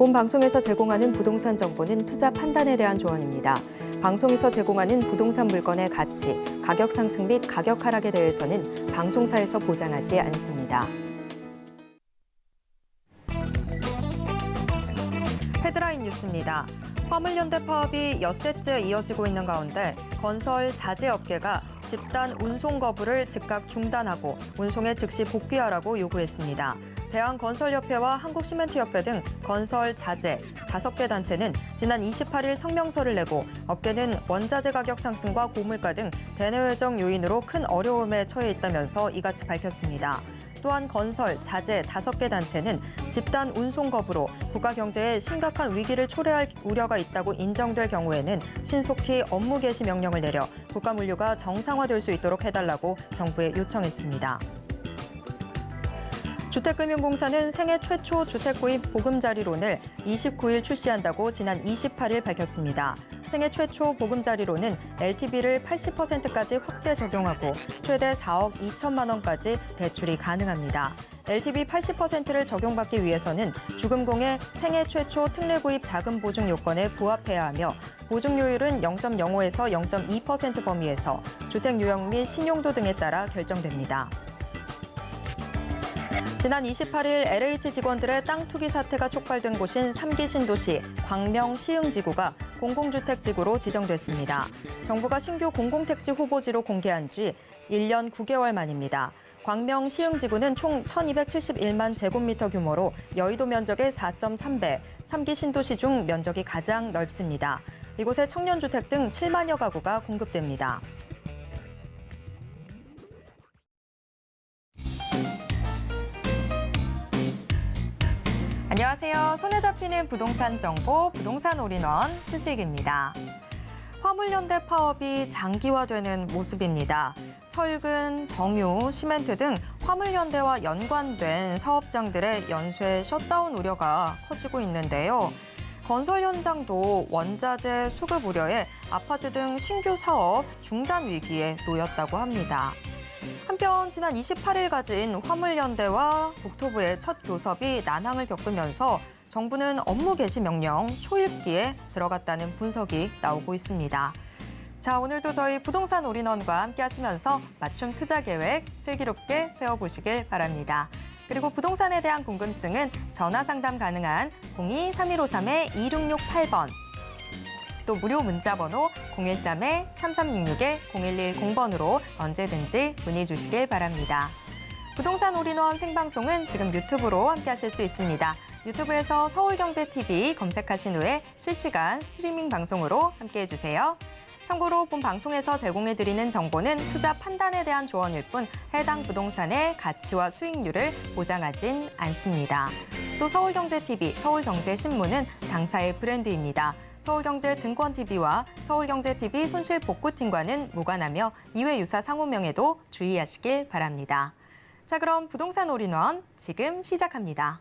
본 방송에서 제공하는 부동산 정보는 투자 판단에 대한 조언입니다. 방송에서 제공하는 부동산 물건의 가치, 가격 상승 및 가격 하락에 대해서는 방송사에서 보장하지 않습니다. 헤드라인 뉴스입니다. 화물연대 파업이 엿새째 이어지고 있는 가운데 건설 자재업계가 집단 운송 거부를 즉각 중단하고 운송에 즉시 복귀하라고 요구했습니다. 대한건설협회와 한국시멘트협회 등 건설 자재 5개 단체는 지난 28일 성명서를 내고 업계는 원자재 가격 상승과 고물가 등 대내외적 요인으로 큰 어려움에 처해 있다면서 이같이 밝혔습니다. 또한 건설, 자재 5개 단체는 집단 운송 거부로 국가 경제에 심각한 위기를 초래할 우려가 있다고 인정될 경우에는 신속히 업무 개시 명령을 내려 국가 물류가 정상화될 수 있도록 해달라고 정부에 요청했습니다. 주택금융공사는 생애 최초 주택구입 보금자리론을 29일 출시한다고 지난 28일 밝혔습니다. 생애 최초 보금자리론은 LTV를 80%까지 확대 적용하고 최대 4억 2천만 원까지 대출이 가능합니다. LTV 80%를 적용받기 위해서는 주금공의 생애 최초 특례구입 자금 보증 요건에 부합해야 하며 보증료율은 0.05에서 0.2% 범위에서 주택 유형 및 신용도 등에 따라 결정됩니다. 지난 28일 LH 직원들의 땅 투기 사태가 촉발된 곳인 3기 신도시 광명 시흥지구가 공공주택지구로 지정됐습니다. 정부가 신규 공공택지 후보지로 공개한 지 1년 9개월 만입니다. 광명 시흥지구는 총 1271만 제곱미터 규모로 여의도 면적의 4.3배, 3기 신도시 중 면적이 가장 넓습니다. 이곳에 청년주택 등 7만여 가구가 공급됩니다. 안녕하세요. 손에 잡히는 부동산 정보, 부동산 올인원 최슬기입니다. 화물연대 파업이 장기화되는 모습입니다. 철근, 정유, 시멘트 등 화물연대와 연관된 사업장들의 연쇄 셧다운 우려가 커지고 있는데요. 건설 현장도 원자재 수급 우려에 아파트 등 신규 사업 중단 위기에 놓였다고 합니다. 한편 지난 28일 가진 화물연대와 국토부의 첫 교섭이 난항을 겪으면서 정부는 업무 개시 명령 초읽기에 들어갔다는 분석이 나오고 있습니다. 자, 오늘도 저희 부동산 올인원과 함께 하시면서 맞춤 투자 계획 슬기롭게 세워보시길 바랍니다. 그리고 부동산에 대한 궁금증은 전화 상담 가능한 02-3153-2668번 또 무료 문자번호 013-3366-0110번으로 언제든지 문의 주시길 바랍니다. 부동산 올인원 생방송은 지금 유튜브로 함께하실 수 있습니다. 유튜브에서 서울경제TV 검색하신 후에 실시간 스트리밍 방송으로 함께해 주세요. 참고로 본 방송에서 제공해드리는 정보는 투자 판단에 대한 조언일 뿐 해당 부동산의 가치와 수익률을 보장하진 않습니다. 또 서울경제TV, 서울경제신문은 당사의 브랜드입니다. 서울경제증권TV와 서울경제TV 손실복구팀과는 무관하며 이외 유사 상호명에도 주의하시길 바랍니다. 자, 그럼 부동산 올인원 지금 시작합니다.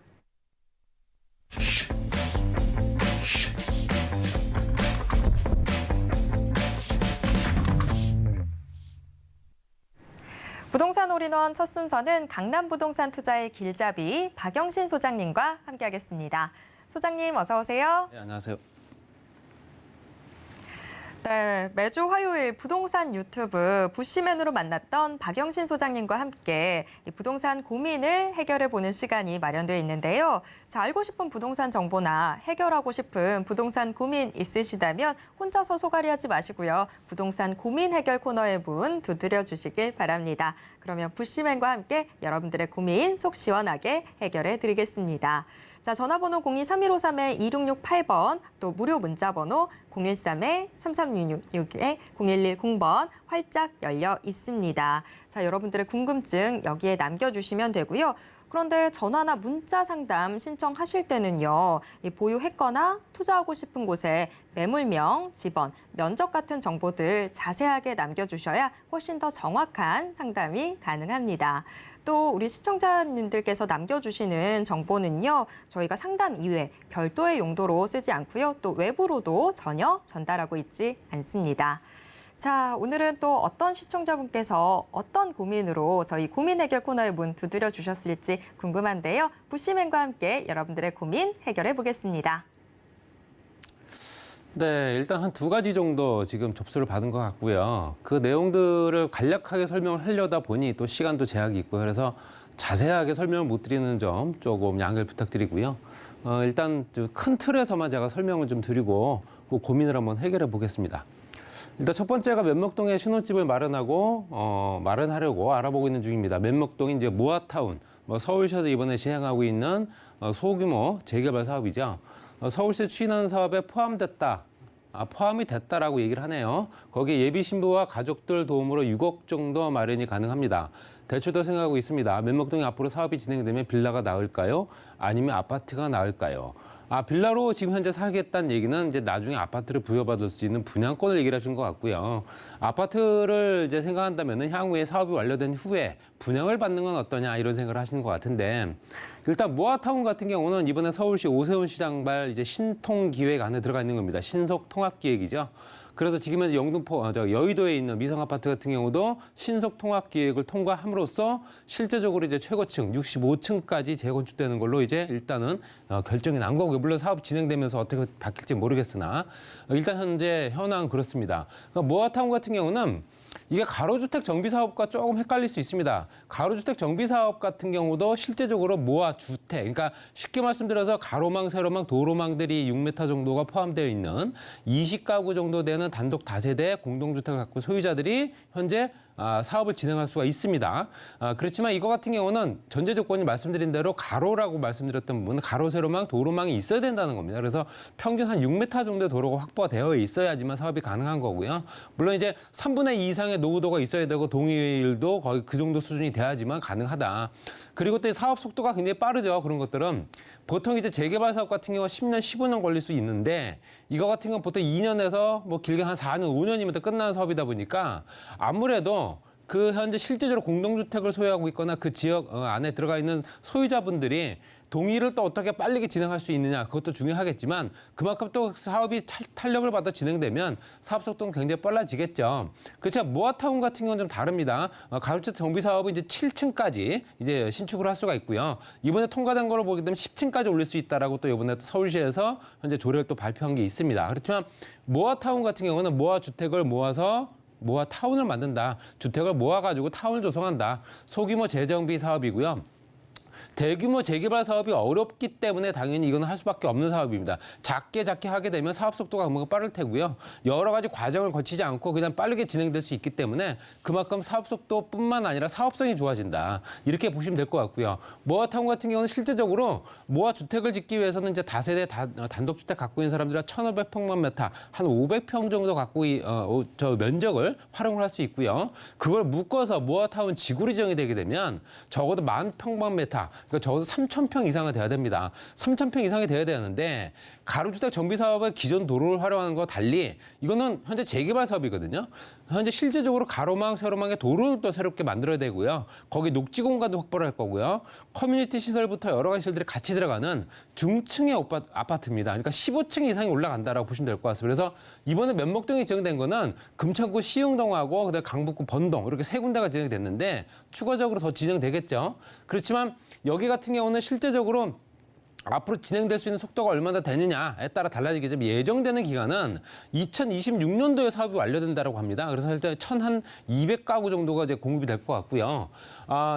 부동산 올인원 첫 순서는 강남부동산 투자의 길잡이 박영신 소장님과 함께하겠습니다. 소장님 어서 오세요. 네, 안녕하세요. 네, 매주 화요일 부동산 유튜브 부시맨으로 만났던 박영신 소장님과 함께 이 부동산 고민을 해결해보는 시간이 마련되어 있는데요. 자, 알고 싶은 부동산 정보나 해결하고 싶은 부동산 고민 있으시다면 혼자서 소갈이하지 마시고요. 부동산 고민 해결 코너의 문 두드려 주시길 바랍니다. 그러면 부시맨과 함께 여러분들의 고민 속 시원하게 해결해 드리겠습니다. 자, 전화번호 02-3153-2668번 또 무료 문자번호 013-3366-0110번 활짝 열려 있습니다. 자, 여러분들의 궁금증 여기에 남겨주시면 되고요. 그런데 전화나 문자 상담 신청하실 때는요, 보유했거나 투자하고 싶은 곳에 매물명, 지번, 면적 같은 정보들 자세하게 남겨주셔야 훨씬 더 정확한 상담이 가능합니다. 또 우리 시청자님들께서 남겨주시는 정보는요, 저희가 상담 이외 별도의 용도로 쓰지 않고요. 또 외부로도 전혀 전달하고 있지 않습니다. 자, 오늘은 또 어떤 시청자분께서 어떤 고민으로 저희 고민 해결 코너의 문 두드려 주셨을지 궁금한데요. 부시맨과 함께 여러분들의 고민 해결해 보겠습니다. 네, 일단 한 2가지 정도 지금 접수를 받은 것 같고요. 그 내용들을 간략하게 설명을 하려다 보니 또 시간도 제약이 있고 그래서 자세하게 설명을 못 드리는 점 조금 양해를 부탁드리고요. 일단 큰 틀에서만 제가 설명을 좀 드리고 그 고민을 한번 해결해 보겠습니다. 일단 첫 번째가 면목동에 신혼집을 마련하려고 알아보고 있는 중입니다. 면목동이 이제 모아타운, 서울시에서 이번에 진행하고 있는 소규모 재개발 사업이죠. 서울시 추진하는 사업에 포함이 됐다라고 얘기를 하네요. 거기에 예비 신부와 가족들 도움으로 6억 정도 마련이 가능합니다. 대출도 생각하고 있습니다. 면목동이 앞으로 사업이 진행되면 빌라가 나을까요? 아니면 아파트가 나을까요? 빌라로 지금 현재 사겠다는 얘기는 이제 나중에 아파트를 부여받을 수 있는 분양권을 얘기를 하신 것 같고요. 아파트를 이제 생각한다면은 향후에 사업이 완료된 후에 분양을 받는 건 어떠냐 이런 생각을 하시는 것 같은데 일단 모아타운 같은 경우는 이번에 서울시 오세훈 시장발 이제 신통기획 안에 들어가 있는 겁니다. 신속 통합기획이죠. 그래서 지금 현재 여의도에 있는 미성 아파트 같은 경우도 신속 통합 기획을 통과함으로써 실제적으로 이제 최고층 65층까지 재건축되는 걸로 이제 일단은 결정이 난 거고요. 물론 사업 진행되면서 어떻게 바뀔지 모르겠으나 일단 현재 현황은 그렇습니다. 그러니까 모아타운 같은 경우는 이게 가로주택 정비사업과 조금 헷갈릴 수 있습니다. 가로주택 정비사업 같은 경우도 실제적으로 모아주택, 그러니까 쉽게 말씀드려서 가로망, 세로망, 도로망들이 6m 정도가 포함되어 있는 20가구 정도 되는 단독 다세대 공동주택을 갖고 소유자들이 현재 사업을 진행할 수가 있습니다. 그렇지만 이거 같은 경우는 전제 조건이 말씀드린 대로 가로라고 말씀드렸던 부분은 가로, 세로망, 도로망이 있어야 된다는 겁니다. 그래서 평균 한 6m 정도의 도로가 확보가 되어 있어야지만 사업이 가능한 거고요. 물론 이제 3분의 2 이상의 노후도가 있어야 되고 동의율도 거의 그 정도 수준이 돼야지만 가능하다. 그리고 또 사업 속도가 굉장히 빠르죠. 그런 것들은 보통 이제 재개발 사업 같은 경우가 10년, 15년 걸릴 수 있는데 이거 같은 건 보통 2년에서 뭐 길게 한 4년, 5년이면 끝나는 사업이다 보니까 아무래도 그 현재 실제적으로 공동주택을 소유하고 있거나 그 지역 안에 들어가 있는 소유자분들이 동의를 또 어떻게 빠르게 진행할 수 있느냐 그것도 중요하겠지만 그만큼 또 사업이 탄력을 받아 진행되면 사업 속도는 굉장히 빨라지겠죠. 그렇지만 모아타운 같은 경우는 좀 다릅니다. 가로주택 정비 사업은 이제 7층까지 이제 신축을 할 수가 있고요. 이번에 통과된 거를 보게 되면 10층까지 올릴 수 있다라고 또 이번에 서울시에서 현재 조례를 또 발표한 게 있습니다. 그렇지만 모아타운 같은 경우는 모아주택을 모아서 모아타운을 만든다. 주택을 모아가지고 타운을 조성한다. 소규모 재정비 사업이고요. 대규모 재개발 사업이 어렵기 때문에 당연히 이건 할 수밖에 없는 사업입니다. 작게 하게 되면 사업 속도가 금방 빠를 테고요. 여러 가지 과정을 거치지 않고 그냥 빠르게 진행될 수 있기 때문에 그만큼 사업 속도뿐만 아니라 사업성이 좋아진다. 이렇게 보시면 될 것 같고요. 모아타운 같은 경우는 실제적으로 모아 주택을 짓기 위해서는 이제 다세대 단독주택 갖고 있는 사람들이 1,500평방미터, 한 500평 정도 갖고 면적을 활용을 할 수 있고요. 그걸 묶어서 모아타운 지구로 지정이 되게 되면 적어도 10,000평방미터, 그러니까 적어도 3,000평 이상은 돼야 됩니다. 3,000평 이상이 돼야 되는데 가로주택 정비 사업의 기존 도로를 활용하는 거와 달리 이거는 현재 재개발 사업이거든요. 현재 실제적으로 가로망, 세로망의 도로를 또 새롭게 만들어야 되고요. 거기 녹지 공간도 확보를 할 거고요. 커뮤니티 시설부터 여러 가지 시설들이 같이 들어가는 중층의 아파트입니다. 그러니까 15층 이상이 올라간다라고 보시면 될 것 같습니다. 그래서 이번에 면목동이 지정된 거는 금천구 시흥동하고 그다음에 강북구 번동 이렇게 세 군데가 지정이 됐는데 추가적으로 더 지정되겠죠. 그렇지만 여기 같은 경우는 실제적으로 앞으로 진행될 수 있는 속도가 얼마나 되느냐에 따라 달라지겠지만 예정되는 기간은 2026년도에 사업이 완료된다고 합니다. 그래서 일단 1,200가구 정도가 이제 공급이 될 것 같고요.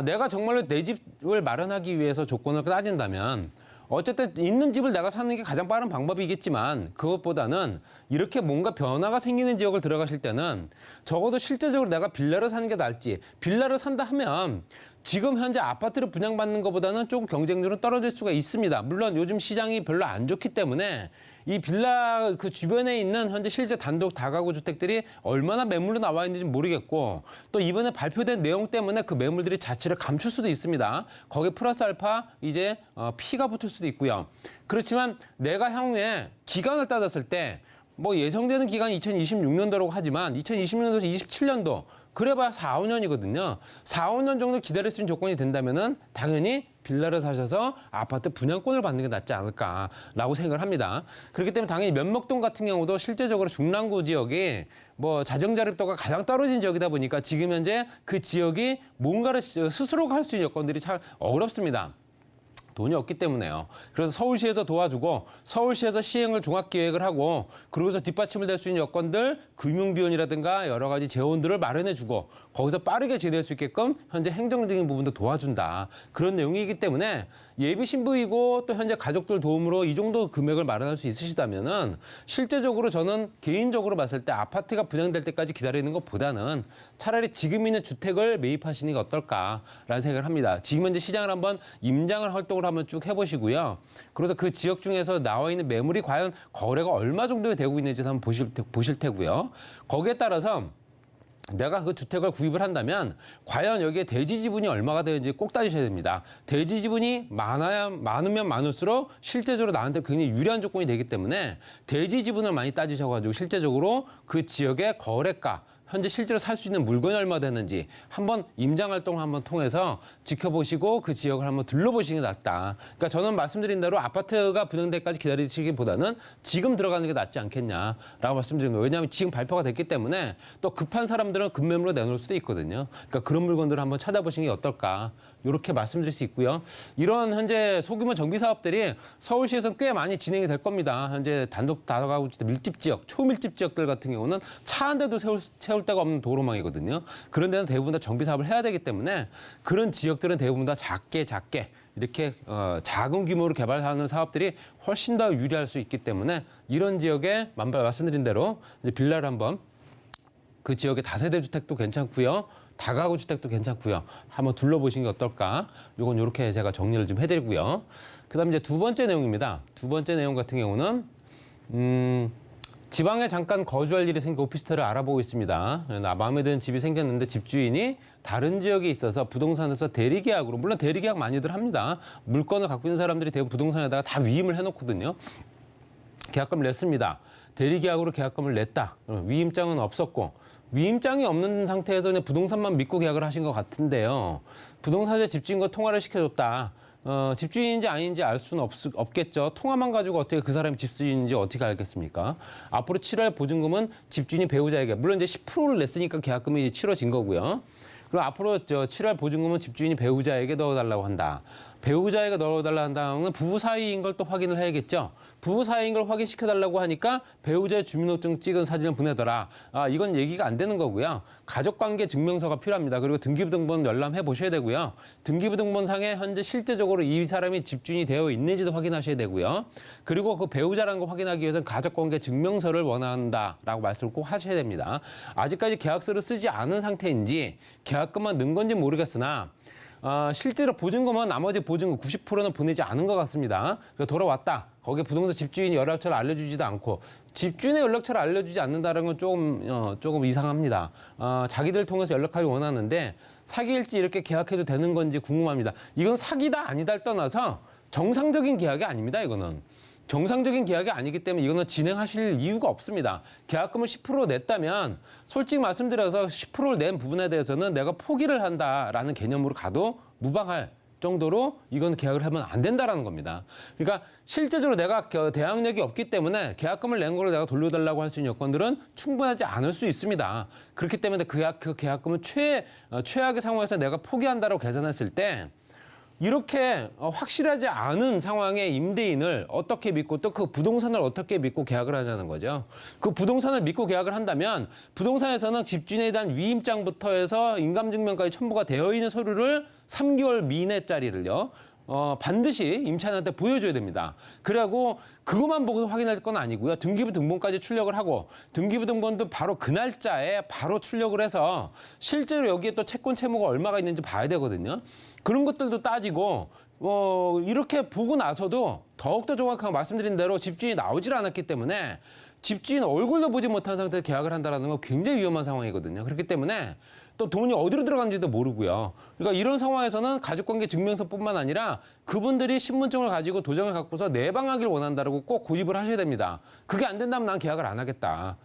내가 정말로 내 집을 마련하기 위해서 조건을 따진다면 어쨌든 있는 집을 내가 사는 게 가장 빠른 방법이겠지만 그것보다는 이렇게 뭔가 변화가 생기는 지역을 들어가실 때는 적어도 실제적으로 내가 빌라를 사는 게 나을지 빌라를 산다 하면 지금 현재 아파트를 분양받는 것보다는 조금 경쟁률은 떨어질 수가 있습니다. 물론 요즘 시장이 별로 안 좋기 때문에 이 빌라 그 주변에 있는 현재 실제 단독 다가구 주택들이 얼마나 매물로 나와 있는지 모르겠고 또 이번에 발표된 내용 때문에 그 매물들이 자취를 감출 수도 있습니다. 거기에 플러스 알파 이제 피가 붙을 수도 있고요. 그렇지만 내가 향후에 기간을 따졌을 때 뭐 예정되는 기간이 2026년도라고 하지만 2026년도에서 27년도 그래봐야 4, 5년이거든요. 4, 5년 정도 기다릴 수 있는 조건이 된다면은 당연히 빌라를 사셔서 아파트 분양권을 받는 게 낫지 않을까라고 생각을 합니다. 그렇기 때문에 당연히 면목동 같은 경우도 실제적으로 중랑구 지역이 뭐 자정자립도가 가장 떨어진 지역이다 보니까 지금 현재 그 지역이 뭔가를 스스로 할 수 있는 여건들이 참 어렵습니다. 돈이 없기 때문에요. 그래서 서울시에서 도와주고 서울시에서 시행을 종합기획을 하고 그러고서 뒷받침을 될 수 있는 여건들 금융비원이라든가 여러 가지 재원들을 마련해주고 거기서 빠르게 제대할 수 있게끔 현재 행정적인 부분도 도와준다. 그런 내용이기 때문에 예비 신부이고 또 현재 가족들 도움으로 이 정도 금액을 마련할 수 있으시다면은 실제적으로 저는 개인적으로 봤을 때 아파트가 분양될 때까지 기다리는 것보다는 차라리 지금 있는 주택을 매입하시는 게 어떨까라는 생각을 합니다. 지금 현재 시장을 한번 임장을 활동을 한번 쭉 해보시고요. 그래서 그 지역 중에서 나와 있는 매물이 과연 거래가 얼마 정도 되고 있는지 한번 보실 테고요. 거기에 따라서 내가 그 주택을 구입을 한다면 과연 여기에 대지 지분이 얼마가 되는지 꼭 따지셔야 됩니다. 대지 지분이 많으면 많을수록 실제적으로 나한테 굉장히 유리한 조건이 되기 때문에 대지 지분을 많이 따지셔가지고 실제적으로 그 지역의 거래가 현재 실제로 살 수 있는 물건이 얼마 되는지 한번 임장 활동을 한번 통해서 지켜보시고 그 지역을 한번 둘러보시는 게 낫다. 그러니까 저는 말씀드린 대로 아파트가 분양되기까지 기다리시기보다는 지금 들어가는 게 낫지 않겠냐라고 말씀드린 거예요. 왜냐하면 지금 발표가 됐기 때문에 또 급한 사람들은 급매물로 내놓을 수도 있거든요. 그러니까 그런 물건들을 한번 찾아보시는 게 어떨까. 이렇게 말씀드릴 수 있고요. 이런 현재 소규모 정비 사업들이 서울시에서는 꽤 많이 진행이 될 겁니다. 현재 단독 다가구 밀집 지역, 초밀집 지역들 같은 경우는 차 한 대도 세울 데가 없는 도로망이거든요. 그런 데는 대부분 다 정비 사업을 해야 되기 때문에 그런 지역들은 대부분 다 작게 이렇게 작은 규모로 개발하는 사업들이 훨씬 더 유리할 수 있기 때문에 이런 지역에 말씀드린 대로 이제 빌라를 한번 그 지역의 다세대 주택도 괜찮고요. 다가구 주택도 괜찮고요. 한번 둘러보시는 게 어떨까? 요건 이렇게 제가 정리를 좀 해드리고요. 그다음 이제 두 번째 내용입니다. 두 번째 내용 같은 경우는 지방에 잠깐 거주할 일이 생겨 오피스텔을 알아보고 있습니다. 마음에 드는 집이 생겼는데 집주인이 다른 지역에 있어서 부동산에서 대리계약으로, 물론 대리계약 많이들 합니다. 물건을 갖고 있는 사람들이 대부분 부동산에다가 다 위임을 해놓거든요. 계약금을 냈습니다. 대리계약으로 계약금을 냈다. 위임장은 없었고 위임장이 없는 상태에서 그냥 부동산만 믿고 계약을 하신 것 같은데요. 부동산에 집주인과 통화를 시켜줬다. 집주인인지 아닌지 알 수는 없겠죠. 통화만 가지고 어떻게 그 사람이 집주인인지 어떻게 알겠습니까? 앞으로 치러야 보증금은 집주인이 배우자에게, 물론 이제 10%를 냈으니까 계약금이 치러진 거고요. 그리고 앞으로 치러야 보증금은 집주인이 배우자에게 넣어달라고 한다. 배우자에게 넣어달라고 한다면 부부 사이인 걸 또 확인을 해야겠죠. 부부 사이인 걸 확인시켜달라고 하니까 배우자의 주민등록증 찍은 사진을 보내더라. 이건 얘기가 안 되는 거고요. 가족관계 증명서가 필요합니다. 그리고 등기부등본 열람해 보셔야 되고요. 등기부등본상에 현재 실제적으로 이 사람이 집주인이 되어 있는지도 확인하셔야 되고요. 그리고 그 배우자라는 거 확인하기 위해서는 가족관계 증명서를 원한다라고 말씀을 꼭 하셔야 됩니다. 아직까지 계약서를 쓰지 않은 상태인지 계약금만 넣은 건지 모르겠으나 실제로 보증금은 나머지 보증금 90%는 보내지 않은 것 같습니다. 돌아왔다. 거기에 부동산 집주인이 연락처를 알려주지도 않고 집주인의 연락처를 알려주지 않는다는 건 조금 이상합니다. 자기들 통해서 연락하기 원하는데 사기일지 이렇게 계약해도 되는 건지 궁금합니다. 이건 사기다 아니다를 떠나서 정상적인 계약이 아닙니다. 이거는. 정상적인 계약이 아니기 때문에 이거는 진행하실 이유가 없습니다. 계약금을 10% 냈다면 솔직히 말씀드려서 10%를 낸 부분에 대해서는 내가 포기를 한다라는 개념으로 가도 무방할 정도로 이건 계약을 하면 안 된다라는 겁니다. 그러니까 실제적으로 내가 대항력이 없기 때문에 계약금을 낸 걸 내가 돌려달라고 할 수 있는 여건들은 충분하지 않을 수 있습니다. 그렇기 때문에 그 계약금은 최악의 상황에서 내가 포기한다라고 계산했을 때 이렇게 확실하지 않은 상황의 임대인을 어떻게 믿고 또 그 부동산을 어떻게 믿고 계약을 하냐는 거죠. 그 부동산을 믿고 계약을 한다면 부동산에서는 집주인에 대한 위임장부터 해서 인감증명까지 첨부가 되어 있는 서류를 3개월 이내짜리를요. 반드시 임차인한테 보여줘야 됩니다. 그리고 그것만 보고 확인할 건 아니고요. 등기부 등본까지 출력을 하고 등기부 등본도 바로 그 날짜에 바로 출력을 해서 실제로 여기에 또 채권 채무가 얼마가 있는지 봐야 되거든요. 그런 것들도 따지고 이렇게 보고 나서도 더욱더 정확하게 말씀드린 대로 집주인이 나오질 않았기 때문에 집주인 얼굴도 보지 못한 상태에서 계약을 한다는 건 굉장히 위험한 상황이거든요. 그렇기 때문에 또 돈이 어디로 들어간지도 모르고요. 그러니까 이런 상황에서는 가족관계 증명서뿐만 아니라 그분들이 신분증을 가지고 도장을 갖고서 내방하길 원한다고 꼭 고집을 하셔야 됩니다. 그게 안 된다면 난 계약을 안 하겠다.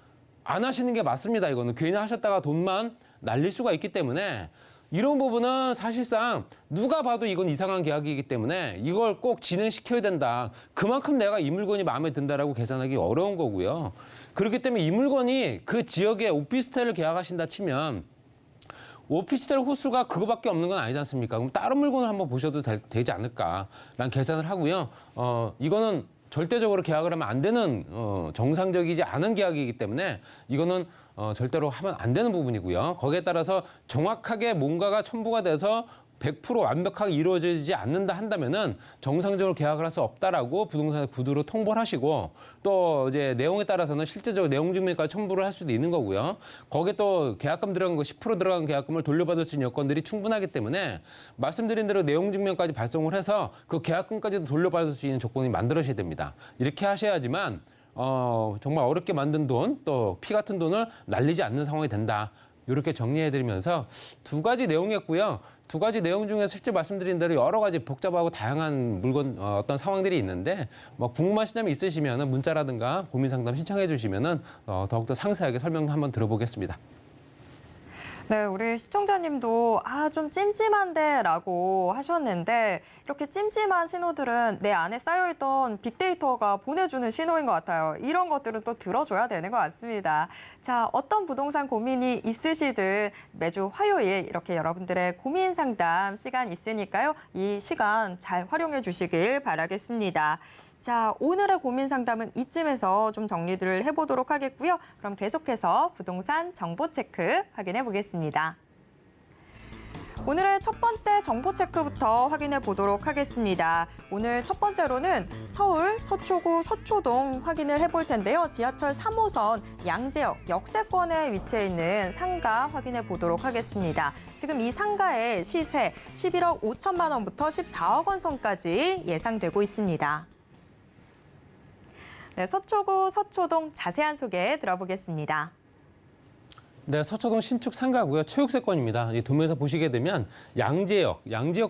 안 하시는 게 맞습니다. 이거는 괜히 하셨다가 돈만 날릴 수가 있기 때문에 이런 부분은 사실상 누가 봐도 이건 이상한 계약이기 때문에 이걸 꼭 진행시켜야 된다. 그만큼 내가 이 물건이 마음에 든다라고 계산하기 어려운 거고요. 그렇기 때문에 이 물건이 그 지역에 오피스텔을 계약하신다 치면 오피스텔 호수가 그거밖에 없는 건 아니지 않습니까? 그럼 다른 물건을 한번 보셔도 되지 않을까라는 계산을 하고요. 이거는 절대적으로 계약을 하면 안 되는 정상적이지 않은 계약이기 때문에 이거는 절대로 하면 안 되는 부분이고요. 거기에 따라서 정확하게 뭔가가 첨부가 돼서 100% 완벽하게 이루어지지 않는다 한다면은 정상적으로 계약을 할 수 없다라고 부동산 구두로 통보를 하시고 또 이제 내용에 따라서는 실제적으로 내용 증명까지 첨부를 할 수도 있는 거고요. 거기에 또 계약금 들어간 거 10% 들어간 계약금을 돌려받을 수 있는 여건들이 충분하기 때문에 말씀드린 대로 내용 증명까지 발송을 해서 그 계약금까지도 돌려받을 수 있는 조건이 만들어져야 됩니다. 이렇게 하셔야지만 정말 어렵게 만든 돈, 또 피 같은 돈을 날리지 않는 상황이 된다. 이렇게 정리해드리면서 두 가지 내용이었고요. 두 가지 내용 중에서 실제 말씀드린 대로 여러 가지 복잡하고 다양한 물건 어떤 상황들이 있는데 뭐 궁금하신 점이 있으시면 문자라든가 고민 상담 신청해 주시면은 더욱더 상세하게 설명 한번 들어보겠습니다. 네, 우리 시청자님도 좀 찜찜한데라고 하셨는데 이렇게 찜찜한 신호들은 내 안에 쌓여있던 빅데이터가 보내주는 신호인 것 같아요. 이런 것들은 또 들어줘야 되는 것 같습니다. 자, 어떤 부동산 고민이 있으시든 매주 화요일 이렇게 여러분들의 고민 상담 시간 있으니까요. 이 시간 잘 활용해 주시길 바라겠습니다. 자, 오늘의 고민 상담은 이쯤에서 좀 정리를 해보도록 하겠고요. 그럼 계속해서 부동산 정보 체크 확인해 보겠습니다. 오늘의 첫 번째 정보 체크부터 확인해 보도록 하겠습니다. 오늘 첫 번째로는 서울 서초구 서초동 확인을 해볼 텐데요. 지하철 3호선 양재역 역세권에 위치해 있는 상가 확인해 보도록 하겠습니다. 지금 이 상가의 시세 11억 5천만 원부터 14억 원 선까지 예상되고 있습니다. 네, 서초구 서초동 자세한 소개 들어보겠습니다. 네, 서초동 신축 상가고요. 최육세권입니다. 이 도면에서 보시게 되면 양재역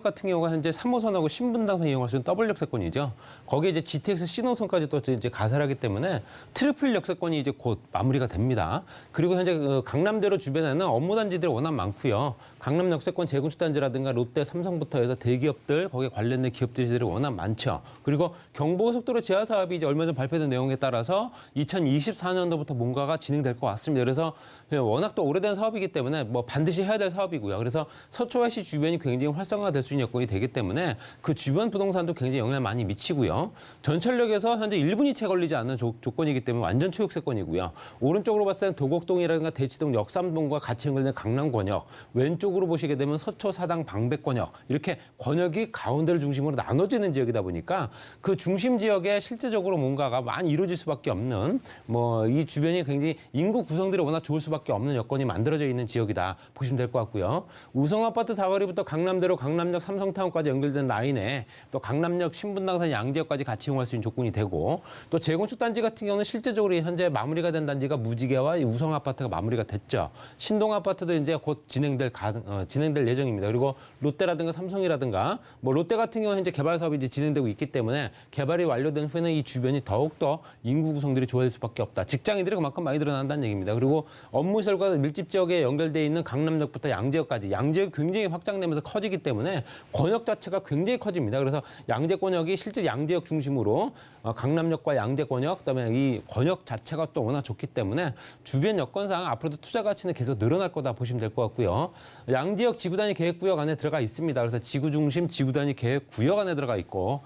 같은 경우가 현재 3호선하고 신분당선 이용할 수 있는 더블 역세권이죠. 거기에 이제 GTX 신호선까지 또 이제 가설하기 때문에 트리플 역세권이 이제 곧 마무리가 됩니다. 그리고 현재 강남대로 주변에는 업무 단지들이 워낙 많고요. 강남 역세권 재건축 단지라든가 롯데, 삼성부터 해서 대기업들 거기에 관련된 기업들이 워낙 많죠. 그리고 경부고속도로 지하 사업이 이제 얼마 전 발표된 내용에 따라서 2024년도부터 뭔가가 진행될 것 같습니다. 그래서 워낙 또 오래된 사업이기 때문에 뭐 반드시 해야 될 사업이고요. 그래서 서초와시 주변이 굉장히 활성화가 될 수 있는 여건이 되기 때문에 그 주변 부동산도 굉장히 영향을 많이 미치고요. 전철역에서 현재 1분이 채 걸리지 않는 조건이기 때문에 완전 초역세권이고요. 오른쪽으로 봤을 때는 도곡동이라든가 대치동, 역삼동과 같이 연결된 강남권역, 왼쪽으로 보시게 되면 서초, 사당, 방배권역 이렇게 권역이 가운데를 중심으로 나눠지는 지역이다 보니까 그 중심 지역에 실제적으로 뭔가가 많이 이루어질 수밖에 없는 뭐 이 주변이 굉장히 인구 구성들이 워낙 좋을 수밖에 없는 여건이 만들어져 있는 지역이다 보시면 될 것 같고요. 우성아파트 사거리부터 강남대로 강남역 삼성타운까지 연결된 라인에 또 강남역 신분당선 양재역까지 같이 이용할 수 있는 조건이 되고 또 재건축 단지 같은 경우는 실제적으로 현재 마무리가 된 단지가 무지개와 우성아파트가 마무리가 됐죠. 신동아파트도 이제 곧 진행될 예정입니다. 그리고 롯데라든가 삼성이라든가 뭐 롯데 같은 경우는 현재 개발 사업이 이제 진행되고 있기 때문에 개발이 완료된 후에는 이 주변이 더욱더 인구 구성들이 좋아질 수밖에 없다. 직장인들이 그만큼 많이 늘어난다는 얘기입니다. 그리고 업무시설과 밀집 지역에 연결돼 있는 강남역부터 양재역까지 양재역이 굉장히 확장되면서 커지기 때문에 권역 자체가 굉장히 커집니다. 그래서 양재권역이 실제 양재역 중심으로 강남역과 양재권역 그다음에 이 권역 자체가 또 워낙 좋기 때문에 주변 여건상 앞으로도 투자 가치는 계속 늘어날 거다 보시면 될 것 같고요. 양재역 지구단위 계획구역 안에 들어가 있습니다. 그래서 지구 중심 지구단위 계획구역 안에 들어가 있고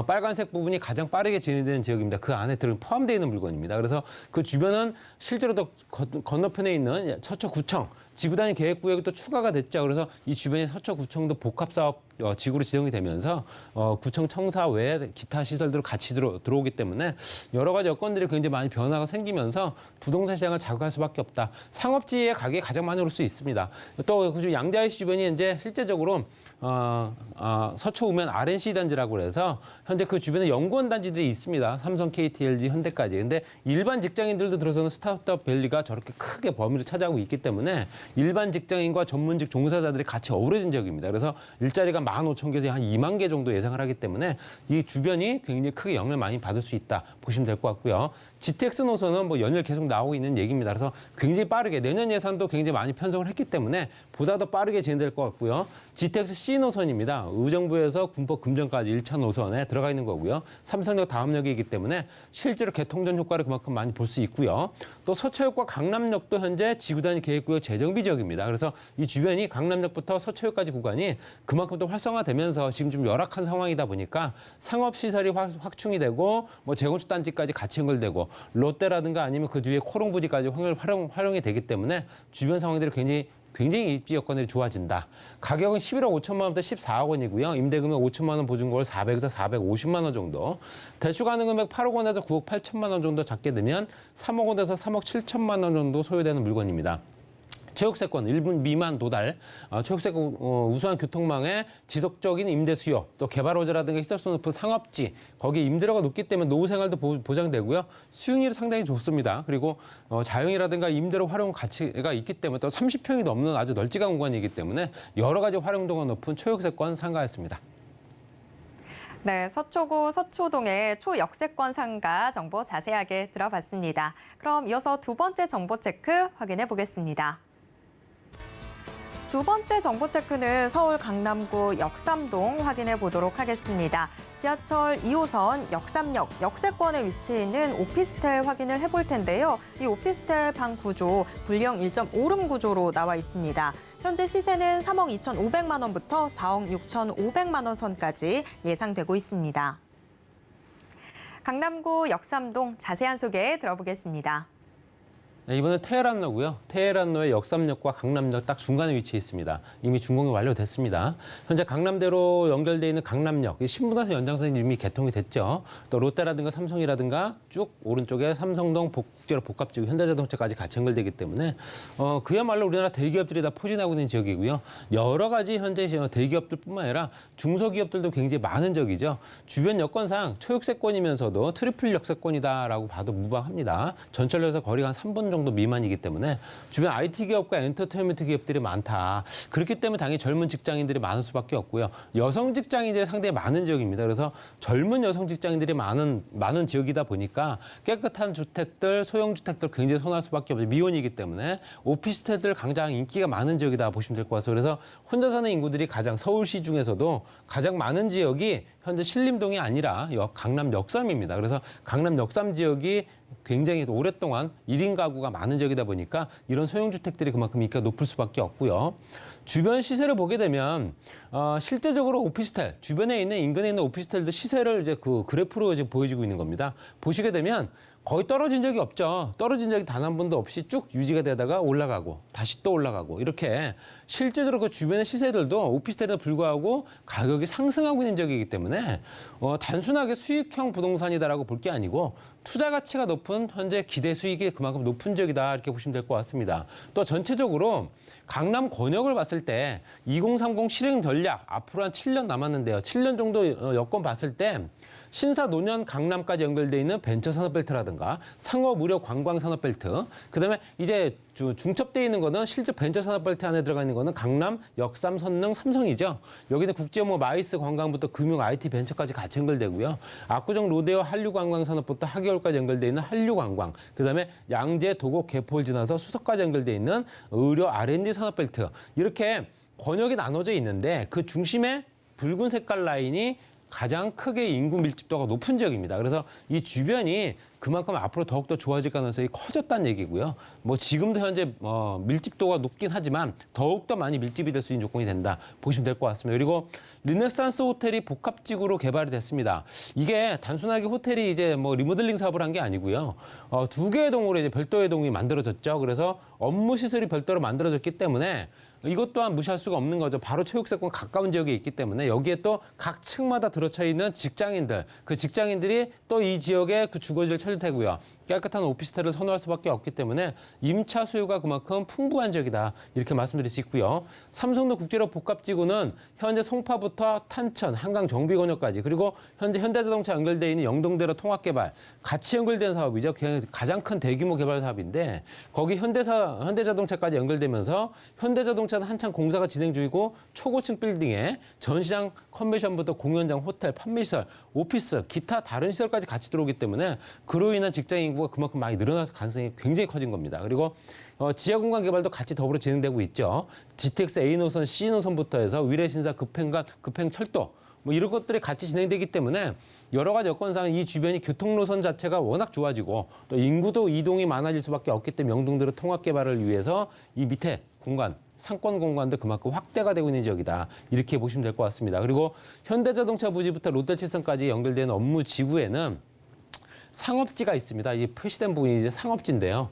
빨간색 부분이 가장 빠르게 진행되는 지역입니다. 그 안에 포함되어 있는 물건입니다. 그래서 그 주변은 실제로도 건너편에 있는 서초구청 지구단위 계획구역이 또 추가가 됐죠. 그래서 이 주변에 서초구청도 복합사업 지구로 지정이 되면서 구청 청사 외에 기타 시설들 같이 들어오기 때문에 여러 가지 여건들이 굉장히 많이 변화가 생기면서 부동산 시장을 자극할 수밖에 없다. 상업지의 가격이 가장 많이 오를 수 있습니다. 또 양재IC 주변이 이제 실제적으로 서초 우면 RNC 단지라고 해서 현재 그 주변에 연구원 단지들이 있습니다. 삼성, KT, LG, 현대까지. 근데 일반 직장인들도 들어서는 스타트업 밸리가 저렇게 크게 범위를 차지하고 있기 때문에 일반 직장인과 전문직 종사자들이 같이 어우러진 지역입니다. 그래서 일자리가 15,000개에서 한 2만 개 정도 예상을 하기 때문에 이 주변이 굉장히 크게 영향을 많이 받을 수 있다 보시면 될 것 같고요. GTX 노선은 뭐 연일 계속 나오고 있는 얘기입니다. 그래서 굉장히 빠르게 내년 예산도 굉장히 많이 편성을 했기 때문에 보다 더 빠르게 진행될 것 같고요. GTX C 노선입니다. 의정부에서 군포 금정까지 1차 노선에 들어가 있는 거고요. 삼성역 다음역이기 때문에 실제로 개통전 효과를 그만큼 많이 볼 수 있고요. 또 서초역과 강남역도 현재 지구단위 계획구역 재정비 지역입니다. 그래서 이 주변이 강남역부터 서초역까지 구간이 그만큼 더 활성화되면서 지금 좀 열악한 상황이다 보니까 상업시설이 확충이 되고 뭐 재건축 단지까지 같이 연결되고 롯데라든가 아니면 그 뒤에 코롱부지까지 활용이 되기 때문에 주변 상황들이 굉장히 입지 여건들이 좋아진다. 가격은 11억 5천만 원부터 14억 원이고요. 임대금액 5천만 원 보증금을 400에서 450만 원 정도. 대출 가능 금액 8억 원에서 9억 8천만 원 정도 잡게 되면 3억 원에서 3억 7천만 원 정도 소요되는 물건입니다. 체육세권 1분 미만 도달, 체육세권 우수한 교통망에 지속적인 임대 수요, 또 개발 호재라든가 희소성 높은 상업지, 거기에 임대료가 높기 때문에 노후 생활도 보장되고요. 수익률이 상당히 좋습니다. 그리고 자영이라든가 임대료 활용 가치가 있기 때문에 또 30평이 넘는 아주 널찍한 공간이기 때문에 여러 가지 활용도가 높은 체육세권 상가였습니다. 네, 서초구 서초동의 초역세권 상가 정보 자세하게 들어봤습니다. 그럼 이어서 두 번째 정보 체크 확인해 보겠습니다. 두 번째 정보 체크는 서울 강남구 역삼동 확인해 보도록 하겠습니다. 지하철 2호선 역삼역 역세권에 위치해 있는 오피스텔 확인을 해볼 텐데요. 이 오피스텔 방 구조 분리형 1.5룸 구조로 나와 있습니다. 현재 시세는 3억 2,500만 원부터 4억 6,500만 원 선까지 예상되고 있습니다. 강남구 역삼동 자세한 소개 들어보겠습니다. 네, 이번엔 테헤란로고요. 테헤란로의 역삼역과 강남역 딱 중간에 위치해 있습니다. 이미 준공이 완료됐습니다. 현재 강남대로 연결되어 있는 강남역, 신분당선 연장선이 이미 개통이 됐죠. 또 롯데라든가 삼성이라든가 쭉 오른쪽에 삼성동 국제로 복합지구 현대자동차까지 같이 연결되기 때문에 그야말로 우리나라 대기업들이 다 포진하고 있는 지역이고요. 여러 가지 현재 대기업들뿐만 아니라 중소기업들도 굉장히 많은 지역이죠. 주변 여건상 초역세권이면서도 트리플 역세권이다라고 봐도 무방합니다. 전철역에서 거리가 한 3분 정도 미만이기 때문에 주변 IT 기업과 엔터테인먼트 기업들이 많다. 그렇기 때문에 당연히 젊은 직장인들이 많을 수밖에 없고요. 여성 직장인들이 상당히 많은 지역입니다. 그래서 젊은 여성 직장인들이 많은 지역이다 보니까 깨끗한 주택들, 소형 주택들 굉장히 선호할 수밖에 없죠. 미혼이기 때문에 오피스텔들 가장 인기가 많은 지역이다 보시면 될 것 같아요. 그래서 혼자 사는 인구들이 가장 서울시 중에서도 가장 많은 지역이 현재 신림동이 아니라 강남 역삼입니다. 그래서 강남 역삼 지역이 굉장히 오랫동안 1인 가구가 많은 지역이다 보니까 이런 소형주택들이 그만큼 인기가 높을 수밖에 없고요. 주변 시세를 보게 되면 실제적으로 오피스텔, 주변에 있는 인근에 있는 오피스텔들 시세를 이제 그 그래프로 이제 보여주고 있는 겁니다. 보시게 되면 거의 떨어진 적이 없죠. 떨어진 적이 단 한 번도 없이 쭉 유지가 되다가 올라가고 다시 또 올라가고 이렇게 실제적으로 그 주변의 시세들도 오피스텔에 불구하고 가격이 상승하고 있는 지역이기 때문에 단순하게 수익형 부동산이다라고 볼 게 아니고 투자 가치가 높은 현재 기대 수익이 그만큼 높은 지역이다 이렇게 보시면 될 것 같습니다. 또 전체적으로 강남 권역을 봤을 때 2030 실행 전략 앞으로 한 7년 남았는데요. 7년 정도 여건 봤을 때 신사 노년 강남까지 연결돼 있는 벤처 산업벨트라든가 상업 의료 관광 산업벨트, 그다음에 이제 중첩되어 있는 거는 실제 벤처 산업벨트 안에 들어가 있는 거는 강남, 역삼, 선릉, 삼성이죠. 여기는 국제 마이스 관광부터 금융, IT, 벤처까지 같이 연결되고요. 압구정 로데오 한류 관광 산업부터 하계울까지 연결돼 있는 한류 관광, 그다음에 양재, 도곡, 개포를 지나서 수서까지 연결돼 있는 의료 R&D 산업벨트, 이렇게 권역이 나눠져 있는데 그 중심에 붉은 색깔 라인이 가장 크게 인구 밀집도가 높은 지역입니다. 그래서 이 주변이 그만큼 앞으로 더욱더 좋아질 가능성이 커졌다는 얘기고요. 뭐 지금도 현재 밀집도가 높긴 하지만 더욱더 많이 밀집이 될 수 있는 조건이 된다 보시면 될 것 같습니다. 그리고 르네상스 호텔이 복합지구로 개발이 됐습니다. 이게 단순하게 호텔이 이제 뭐 리모델링 사업을 한 게 아니고요. 두 개의 동으로 이제 별도의 동이 만들어졌죠. 그래서 업무 시설이 별도로 만들어졌기 때문에 이것 또한 무시할 수가 없는 거죠. 바로 체육세권 가까운 지역에 있기 때문에 여기에 또 각 층마다 들어차 있는 직장인들, 그 직장인들이 또 이 지역에 그 주거지를 찾을 테고요. 깨끗한 오피스텔을 선호할 수밖에 없기 때문에 임차 수요가 그만큼 풍부한 지역이다. 이렇게 말씀드릴 수 있고요. 삼성도 국제로 복합지구는 현재 송파부터 탄천, 한강 정비건역까지 그리고 현재 현대자동차 연결돼 있는 영동대로 통합개발 같이 연결된 사업이죠. 가장 큰 대규모 개발 사업인데 거기 현대자동차까지 연결되면서 현대자동차는 한창 공사가 진행 중이고 초고층 빌딩에 전시장, 컨벤션부터 공연장, 호텔, 판매시설, 오피스, 기타 다른 시설까지 같이 들어오기 때문에 그로 인한 직장 인구가 그만큼 많이 늘어날 가능성이 굉장히 커진 겁니다. 그리고 지하 공간 개발도 같이 더불어 진행되고 있죠. GTX A 노선, C 노선부터 해서 위례신사, 급행간, 급행철도 뭐 이런 것들이 같이 진행되기 때문에 여러 가지 여건상 이 주변이 교통 노선 자체가 워낙 좋아지고 또 인구도 이동이 많아질 수밖에 없기 때문에 영동도로 통합 개발을 위해서 이 밑에 공간 상권 공간도 그만큼 확대가 되고 있는 지역이다. 이렇게 보시면 될 것 같습니다. 그리고 현대자동차 부지부터 롯데칠성까지 연결되는 업무 지구에는 상업지가 있습니다. 이 표시된 부분이 이제 상업지인데요.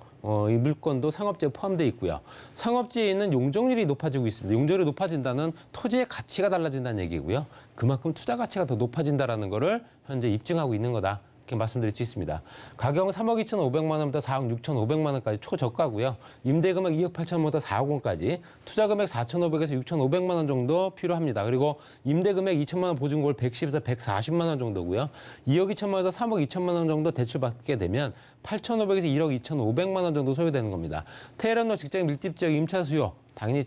이 물건도 상업지에 포함되어 있고요. 상업지에 있는 용적률이 높아지고 있습니다. 용적률이 높아진다는 토지의 가치가 달라진다는 얘기고요. 그만큼 투자 가치가 더 높아진다는 거를 현재 입증하고 있는 거다. 이렇게 말씀드릴 수 있습니다. 가격은 3억 2,500만 원부터 4억 6,500만 원까지 초저가고요. 임대금액 2억 8천 원부터 4억 원까지, 투자금액 4,500에서 6,500만 원 정도 필요합니다. 그리고 임대금액 2천만 원 보증금을 110에서 140만 원 정도고요. 2억 2천만 원에서 3억 2천만 원 정도 대출받게 되면 8,500에서 1억 2,500만 원 정도 소요되는 겁니다. 테헤란로 직장 밀집 지역 임차 수요 당연히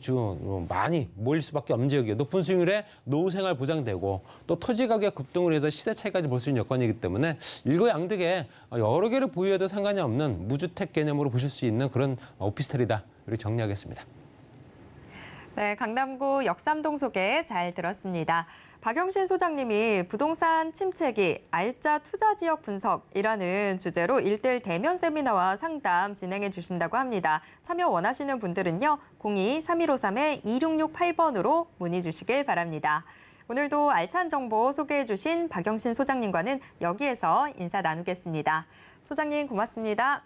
많이 몰릴 수밖에 없는 지역이에요. 높은 수익률에 노후 생활 보장되고 또 토지 가격 급등을 해서 시세 차이까지 볼 수 있는 여건이기 때문에 일거양득에 여러 개를 보유해도 상관이 없는 무주택 개념으로 보실 수 있는 그런 오피스텔이다. 이렇게 정리하겠습니다. 네, 강남구 역삼동 소개 잘 들었습니다. 박영신 소장님이 부동산 침체기 알짜 투자 지역 분석이라는 주제로 1:1 대면 세미나와 상담 진행해 주신다고 합니다. 참여 원하시는 분들은요, 02-3153-2668번으로 문의 주시길 바랍니다. 오늘도 알찬 정보 소개해 주신 박영신 소장님과는 여기에서 인사 나누겠습니다. 소장님 고맙습니다.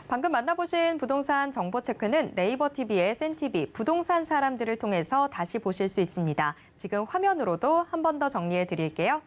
방금 만나보신 부동산 정보 체크는 네이버 TV의 센TV 부동산 사람들을 통해서 다시 보실 수 있습니다. 지금 화면으로도 한 번 더 정리해 드릴게요.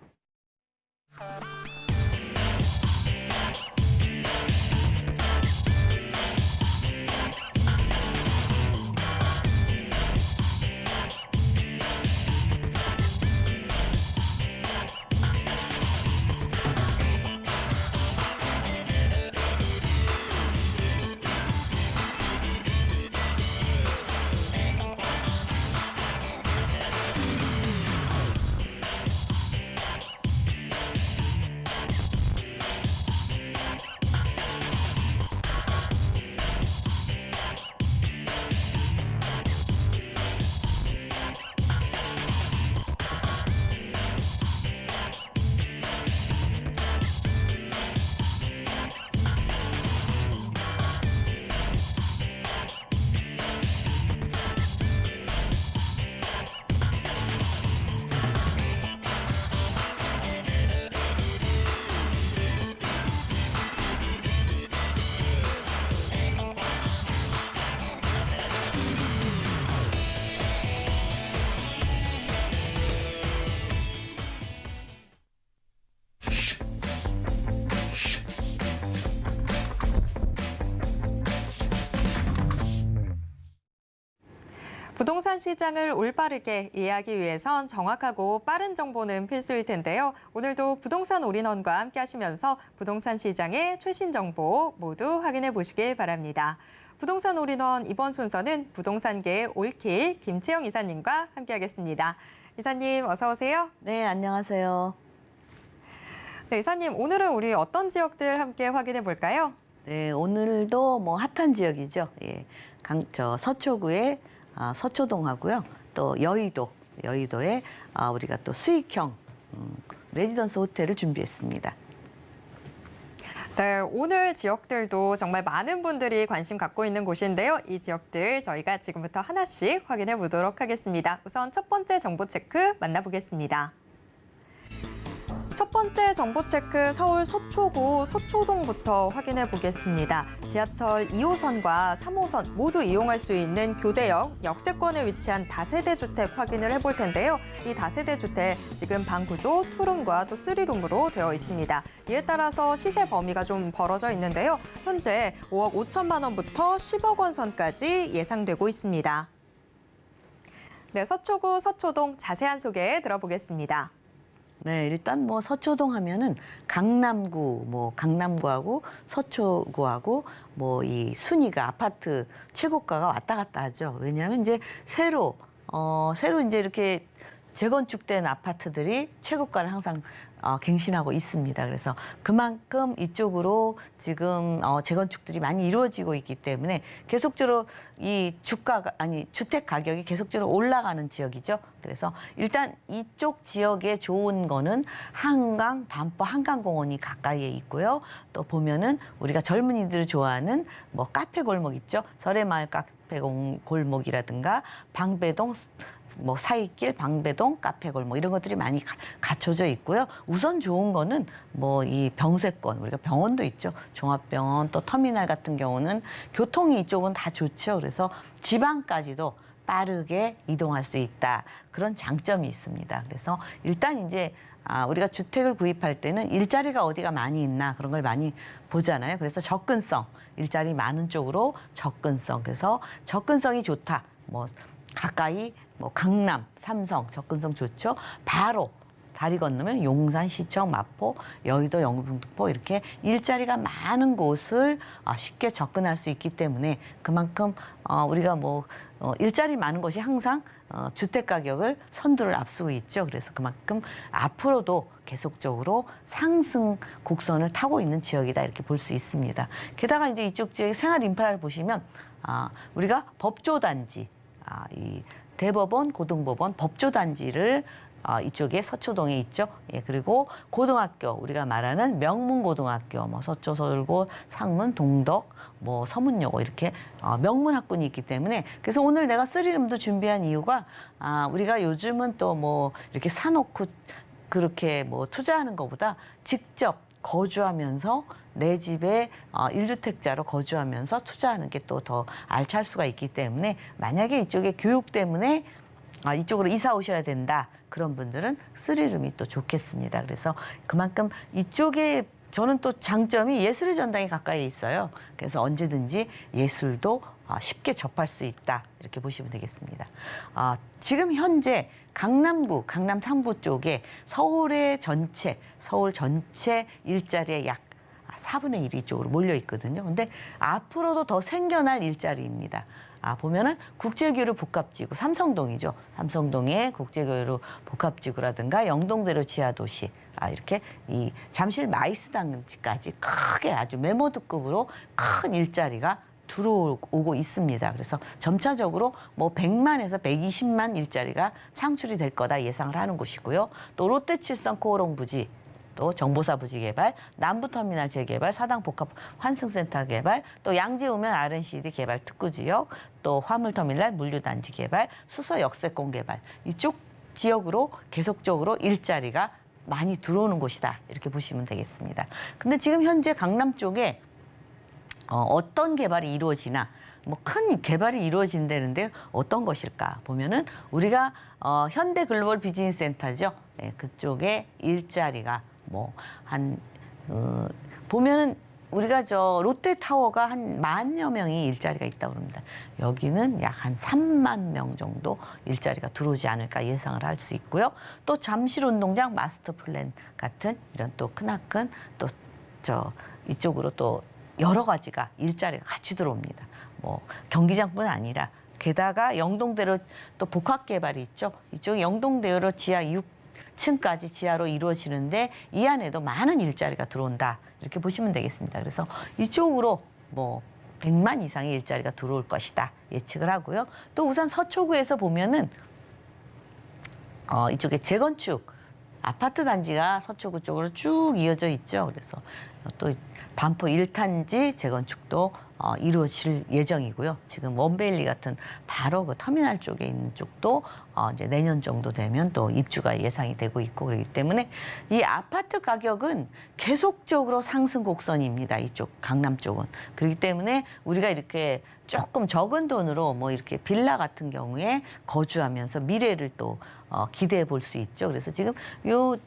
부동산 시장을 올바르게 이해하기 위해선 정확하고 빠른 정보는 필수일 텐데요. 오늘도 부동산 올인원과 함께 하시면서 부동산 시장의 최신 정보 모두 확인해 보시길 바랍니다. 부동산 올인원 이번 순서는 부동산계의 올킬 김채영 이사님과 함께 하겠습니다. 이사님 어서 오세요. 네, 안녕하세요. 네, 이사님 오늘은 우리 어떤 지역들 함께 확인해 볼까요? 네, 오늘도 뭐 핫한 지역이죠. 예, 서초구의 서초동하고요. 또 여의도에 우리가 또 수익형 레지던스 호텔을 준비했습니다. 네, 오늘 지역들도 정말 많은 분들이 관심 갖고 있는 곳인데요. 이 지역들 저희가 지금부터 하나씩 확인해 보도록 하겠습니다. 우선 첫 번째 정보 체크 만나보겠습니다. 첫 번째 정보 체크 서울 서초구 서초동부터 확인해 보겠습니다. 지하철 2호선과 3호선 모두 이용할 수 있는 교대역, 역세권에 위치한 다세대 주택 확인을 해볼 텐데요. 이 다세대 주택 지금 방 구조 2룸과 또 3룸으로 되어 있습니다. 이에 따라서 시세 범위가 좀 벌어져 있는데요. 현재 5억 5천만 원부터 10억 원 선까지 예상되고 있습니다. 네, 서초구 서초동 자세한 소개 들어보겠습니다. 네, 일단 뭐 서초동 하면은 강남구, 뭐 강남구하고 서초구하고 뭐 이 순위가 아파트 최고가가 왔다 갔다 하죠. 왜냐하면 이제 새로 이제 이렇게 재건축된 아파트들이 최고가를 항상 갱신하고 있습니다. 그래서 그만큼 이쪽으로 지금 재건축들이 많이 이루어지고 있기 때문에 계속적으로 이 주택 가격이 계속적으로 올라가는 지역이죠. 그래서 일단 이쪽 지역에 좋은 거는 한강, 반포 한강공원이 가까이에 있고요. 또 보면은 우리가 젊은이들이 좋아하는 뭐 카페 골목 있죠. 설해마을 카페 골목이라든가 방배동 뭐 사이길, 방배동, 카페골 뭐 이런 것들이 많이 갖춰져 있고요. 우선 좋은 거는 뭐 이 병세권, 우리가 병원도 있죠. 종합병원, 또 터미널 같은 경우는 교통이 이쪽은 다 좋죠. 그래서 지방까지도 빠르게 이동할 수 있다. 그런 장점이 있습니다. 그래서 일단 이제 우리가 주택을 구입할 때는 일자리가 어디가 많이 있나 그런 걸 많이 보잖아요. 그래서 접근성, 일자리 많은 쪽으로 접근성. 그래서 접근성이 좋다. 뭐 가까이 뭐 강남, 삼성 접근성 좋죠. 바로 다리 건너면 용산, 시청, 마포, 여의도, 영등포 이렇게 일자리가 많은 곳을 쉽게 접근할 수 있기 때문에 그만큼 우리가 뭐 일자리 많은 곳이 항상 주택 가격을 선두를 앞서고 있죠. 그래서 그만큼 앞으로도 계속적으로 상승 곡선을 타고 있는 지역이다 이렇게 볼 수 있습니다. 게다가 이제 이쪽 지역 생활 인프라를 보시면 우리가 법조단지 이 대법원, 고등법원, 법조단지를 이쪽에 서초동에 있죠. 예, 그리고 고등학교, 우리가 말하는 명문고등학교, 뭐 서초, 서울고, 상문, 동덕, 뭐 서문여고 이렇게 명문학군이 있기 때문에 그래서 오늘 내가 쓰리룸도 준비한 이유가 우리가 요즘은 또 뭐 이렇게 사놓고 그렇게 뭐 투자하는 것보다 직접 거주하면서 내 집에 1주택자로 거주하면서 투자하는 게 또 더 알찰 수가 있기 때문에 만약에 이쪽에 교육 때문에 이쪽으로 이사 오셔야 된다. 그런 분들은 쓰리룸이 또 좋겠습니다. 그래서 그만큼 이쪽에 저는 또 장점이 예술의 전당이 가까이 있어요. 그래서 언제든지 예술도 쉽게 접할 수 있다. 이렇게 보시면 되겠습니다. 지금 현재 강남구, 강남 3구 쪽에 서울 전체 일자리의 약 4분의 1이 쪽으로 몰려 있거든요. 근데 앞으로도 더 생겨날 일자리입니다. 보면은 국제교류 복합지구, 삼성동이죠. 삼성동의 국제교류 복합지구라든가 영동대로 지하도시, 이렇게 이 잠실 마이스단지까지 크게 아주 메모드급으로 큰 일자리가 들어오고 있습니다. 그래서 점차적으로 뭐 100만에서 120만 일자리가 창출이 될 거다 예상을 하는 곳이고요. 또 롯데칠성 코오롱 부지, 또 정보사 부지 개발, 남부터미널 재개발, 사당 복합 환승센터 개발, 또 양재우면 R&CD 개발 특구지역, 또 화물터미널 물류단지 개발, 수서 역세권 개발 이쪽 지역으로 계속적으로 일자리가 많이 들어오는 곳이다 이렇게 보시면 되겠습니다. 근데 지금 현재 강남 쪽에 어떤 개발이 이루어지나 뭐 큰 개발이 이루어진다는데 어떤 것일까 보면은 우리가 현대 글로벌 비즈니스 센터죠. 네, 그쪽에 일자리가 뭐 보면은 우리가 롯데타워가 한 10,000여 명이 일자리가 있다고 합니다. 여기는 약 한 3만 명 정도 일자리가 들어오지 않을까 예상을 할 수 있고요. 또 잠실운동장 마스터 플랜 같은 이런 또 크나큰 또 이쪽으로 또 여러 가지가 일자리가 같이 들어옵니다. 뭐 경기장뿐 아니라 게다가 영동대로 또 복합 개발이 있죠. 이쪽 영동대로 지하 6층까지 지하로 이루어지는데 이 안에도 많은 일자리가 들어온다. 이렇게 보시면 되겠습니다. 그래서 이쪽으로 뭐 100만 이상의 일자리가 들어올 것이다. 예측을 하고요. 또 우선 서초구에서 보면은 이쪽에 재건축 아파트 단지가 서초구 쪽으로 쭉 이어져 있죠. 그래서 또 반포 1탄지 재건축도 이루어질 예정이고요. 지금 원베일리 같은 바로 그 터미널 쪽에 있는 쪽도 이제 내년 정도 되면 또 입주가 예상이 되고 있고 그렇기 때문에 이 아파트 가격은 계속적으로 상승 곡선입니다. 이쪽 강남 쪽은. 그렇기 때문에 우리가 이렇게 조금 적은 돈으로 뭐 이렇게 빌라 같은 경우에 거주하면서 미래를 또 기대해 볼 수 있죠. 그래서 지금 요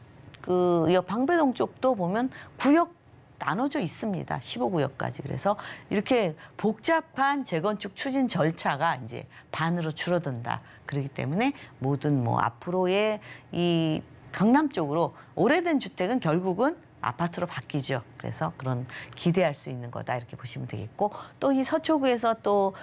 방배동 쪽도 보면 구역 나눠져 있습니다. 15구역까지. 그래서 이렇게 복잡한 재건축 추진 절차가 이제 반으로 줄어든다. 그렇기 때문에 모든 뭐 앞으로의 이 강남 쪽으로 오래된 주택은 결국은 아파트로 바뀌죠. 그래서 그런 기대할 수 있는 거다 이렇게 보시면 되겠고 또 이 서초구에서 또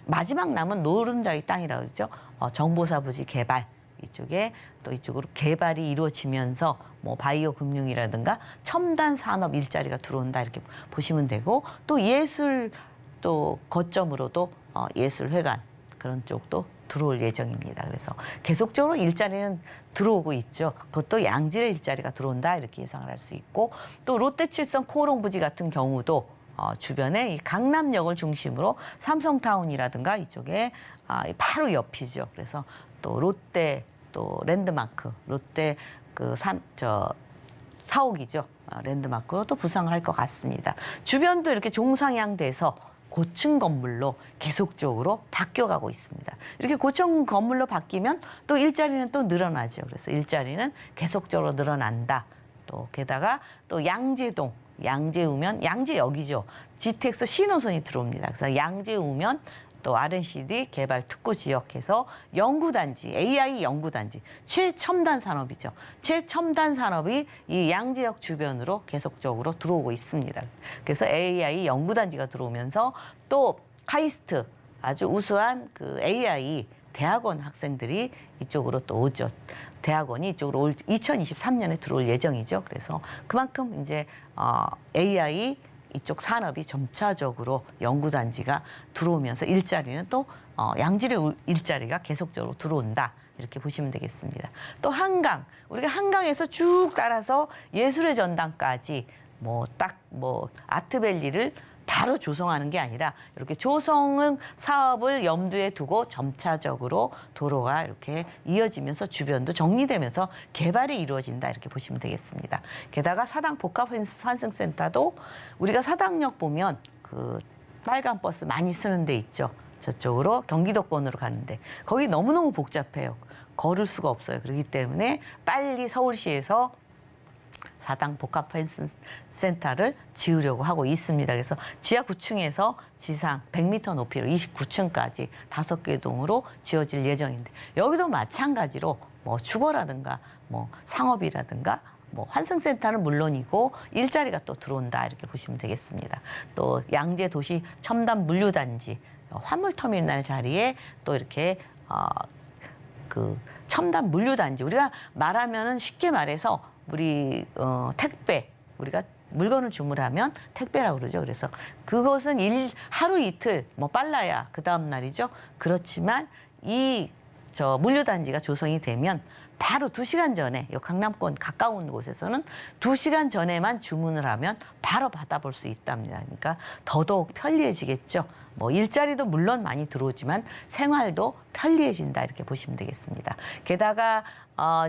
마지막 남은 노른자리 땅이라고 그러죠. 정보사 부지 개발. 이쪽에 또 이쪽으로 개발이 이루어지면서 뭐 바이오 금융이라든가 첨단 산업 일자리가 들어온다 이렇게 보시면 되고 또 예술 또 거점으로도 예술회관 그런 쪽도 들어올 예정입니다. 그래서 계속적으로 일자리는 들어오고 있죠. 그것도 양질의 일자리가 들어온다 이렇게 예상을 할 수 있고 또 롯데칠성 코오롱 부지 같은 경우도 주변에 이 강남역을 중심으로 삼성타운이라든가 이쪽에 바로 옆이죠. 그래서 또 롯데 또 랜드마크, 롯데 사옥이죠. 랜드마크로 또 부상을 할 것 같습니다. 주변도 이렇게 종상향돼서 고층 건물로 계속적으로 바뀌어가고 있습니다. 이렇게 고층 건물로 바뀌면 또 일자리는 또 늘어나죠. 그래서 일자리는 계속적으로 늘어난다. 또 게다가 또 양재동, 양재우면 양재역이죠. GTX 신호선이 들어옵니다. 그래서 양재우면 또 R&CD 개발 특구 지역에서 연구단지, AI 연구단지, 최첨단 산업이죠. 최첨단 산업이 이 양재역 주변으로 계속적으로 들어오고 있습니다. 그래서 AI 연구단지가 들어오면서 또 카이스트 아주 우수한 그 AI 대학원 학생들이 이쪽으로 또 오죠. 대학원이 이쪽으로 올 2023년에 들어올 예정이죠. 그래서 그만큼 이제 AI 이쪽 산업이 점차적으로 연구단지가 들어오면서 일자리는 또 양질의 일자리가 계속적으로 들어온다. 이렇게 보시면 되겠습니다. 또 한강, 우리가 한강에서 쭉 따라서 예술의 전당까지 아트밸리를 바로 조성하는 게 아니라 이렇게 조성 사업을 염두에 두고 점차적으로 도로가 이렇게 이어지면서 주변도 정리되면서 개발이 이루어진다 이렇게 보시면 되겠습니다. 게다가 사당 복합환승센터도 우리가 사당역 보면 그 빨간 버스 많이 쓰는 데 있죠. 저쪽으로 경기도권으로 가는데 거기 너무너무 복잡해요. 걸을 수가 없어요. 그렇기 때문에 빨리 서울시에서 사당 복합환승센터를 지으려고 하고 있습니다. 그래서 지하 9층에서 지상 100m 높이로 29층까지 5개 동으로 지어질 예정인데 여기도 마찬가지로 뭐 주거라든가 뭐 상업이라든가 뭐 환승센터는 물론이고 일자리가 또 들어온다 이렇게 보시면 되겠습니다. 또 양재 도시 첨단 물류단지 화물터미널 자리에 또 이렇게 그 첨단 물류단지 우리가 말하면은 쉽게 말해서 우리 택배 우리가 물건을 주문하면 택배라고 그러죠. 그래서 그것은 하루 이틀 뭐 빨라야 그 다음 날이죠. 그렇지만 이 물류단지가 조성이 되면 바로 2시간 전에 이 강남권 가까운 곳에서는 2시간 전에만 주문을 하면 바로 받아볼 수 있답니다. 그러니까 더더욱 편리해지겠죠. 뭐 일자리도 물론 많이 들어오지만 생활도 편리해진다 이렇게 보시면 되겠습니다. 게다가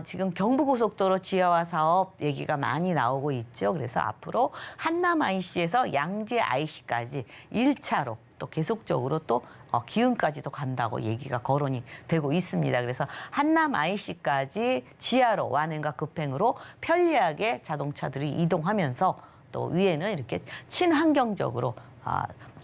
지금 경부고속도로 지하화 사업 얘기가 많이 나오고 있죠. 그래서 앞으로 한남 IC에서 양재 IC까지 1차로 또 계속적으로 또 기흥까지도 간다고 얘기가 거론이 되고 있습니다. 그래서 한남 IC까지 지하로 완행과 급행으로 편리하게 자동차들이 이동하면서 또 위에는 이렇게 친환경적으로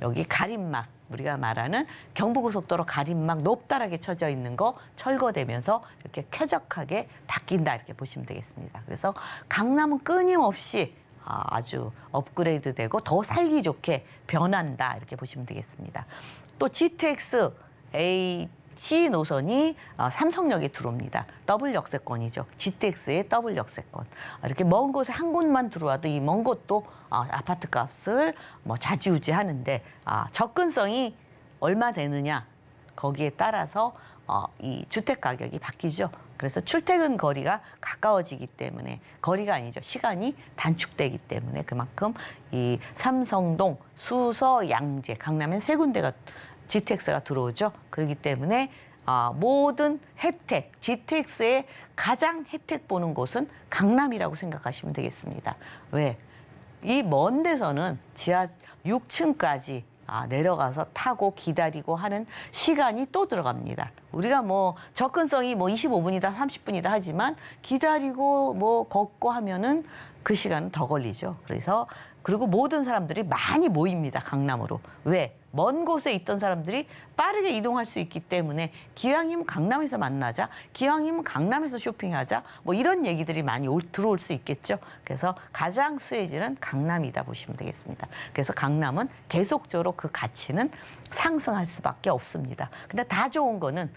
여기 가림막 우리가 말하는 경부고속도로 가림막 높다랗게 쳐져 있는 거 철거되면서 이렇게 쾌적하게 바뀐다 이렇게 보시면 되겠습니다. 그래서 강남은 끊임없이 아주 업그레이드되고 더 살기 좋게 변한다 이렇게 보시면 되겠습니다. 또 GTX C 노선이 삼성역에 들어옵니다. 더블 역세권이죠. GTX의 더블 역세권. 이렇게 먼 곳에 한 곳만 들어와도 이 먼 곳도 아파트 값을 뭐 좌지우지하는데 접근성이 얼마 되느냐 거기에 따라서 이 주택 가격이 바뀌죠. 그래서 출퇴근 거리가 가까워지기 때문에 거리가 아니죠. 시간이 단축되기 때문에 그만큼 이 삼성동, 수서, 양재, 강남엔 세 군데가 GTX가 들어오죠. 그렇기 때문에 모든 혜택, GTX의 가장 혜택 보는 곳은 강남이라고 생각하시면 되겠습니다. 왜? 이 먼 데서는 지하 6층까지 내려가서 타고 기다리고 하는 시간이 또 들어갑니다. 우리가 뭐 접근성이 뭐 25분이다, 30분이다 하지만 기다리고 뭐 걷고 하면은 그 시간은 더 걸리죠. 그리고 모든 사람들이 많이 모입니다. 강남으로. 왜? 먼 곳에 있던 사람들이 빠르게 이동할 수 있기 때문에 기왕이면 강남에서 만나자, 기왕이면 강남에서 쇼핑하자, 뭐 이런 얘기들이 많이 들어올 수 있겠죠. 그래서 가장 수혜지는 강남이다 보시면 되겠습니다. 그래서 강남은 계속적으로 그 가치는 상승할 수밖에 없습니다. 근데 다 좋은 거는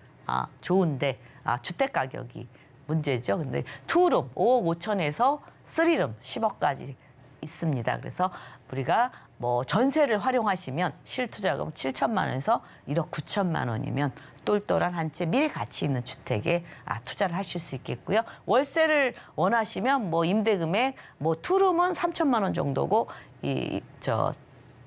좋은데 주택 가격이 문제죠. 근데 투룸 5억 5천에서 쓰리룸 10억까지 있습니다. 그래서 우리가 뭐 전세를 활용하시면 실투자금 7천만 원에서 1억 9천만 원이면 똘똘한 한 채 미래 가치 있는 주택에 투자를 하실 수 있겠고요. 월세를 원하시면 뭐 임대금액 뭐 투룸은 3천만 원 정도고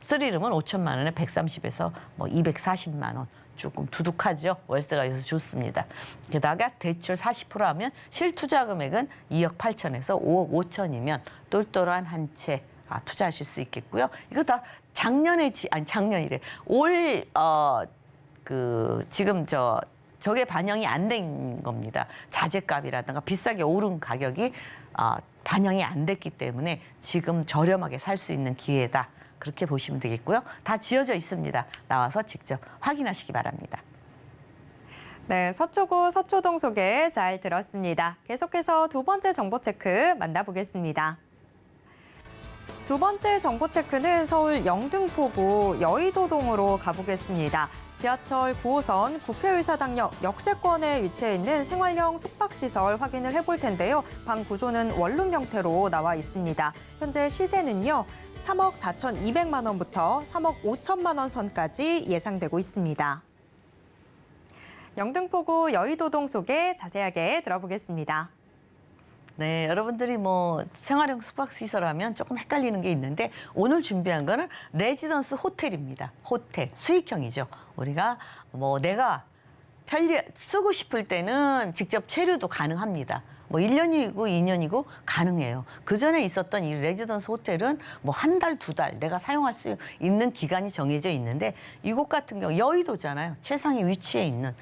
쓰리룸은 5천만 원에 130에서 뭐 240만 원. 조금 두둑하죠. 월세가 여기서 좋습니다. 게다가 대출 40% 하면 실투자 금액은 2억 8천에서 5억 5천이면 똘똘한 한 채 투자하실 수 있겠고요. 이거 다 작년이래. 지금 저게 반영이 안 된 겁니다. 자재값이라든가 비싸게 오른 가격이 반영이 안 됐기 때문에 지금 저렴하게 살 수 있는 기회다. 그렇게 보시면 되겠고요. 다 지어져 있습니다. 나와서 직접 확인하시기 바랍니다. 네, 서초구 서초동 소개 잘 들었습니다. 계속해서 두 번째 정보 체크 만나보겠습니다. 두 번째 정보 체크는 서울 영등포구 여의도동으로 가보겠습니다. 지하철 9호선 국회의사당역 역세권에 위치해 있는 생활형 숙박시설 확인을 해볼 텐데요. 방 구조는 원룸 형태로 나와 있습니다. 현재 시세는요. 3억 4,200만 원부터 3억 5천만 원 선까지 예상되고 있습니다. 영등포구 여의도동 소개 자세하게 들어보겠습니다. 네, 여러분들이 뭐 생활형 숙박시설 하면 조금 헷갈리는 게 있는데 오늘 준비한 거는 레지던스 호텔입니다. 호텔, 수익형이죠. 우리가 뭐 내가 쓰고 싶을 때는 직접 체류도 가능합니다. 뭐 1년이고 2년이고 가능해요. 그전에 있었던 이 레지던스 호텔은 뭐 한 달, 두 달 내가 사용할 수 있는 기간이 정해져 있는데 이곳 같은 경우 여의도잖아요. 최상위 위치에 있는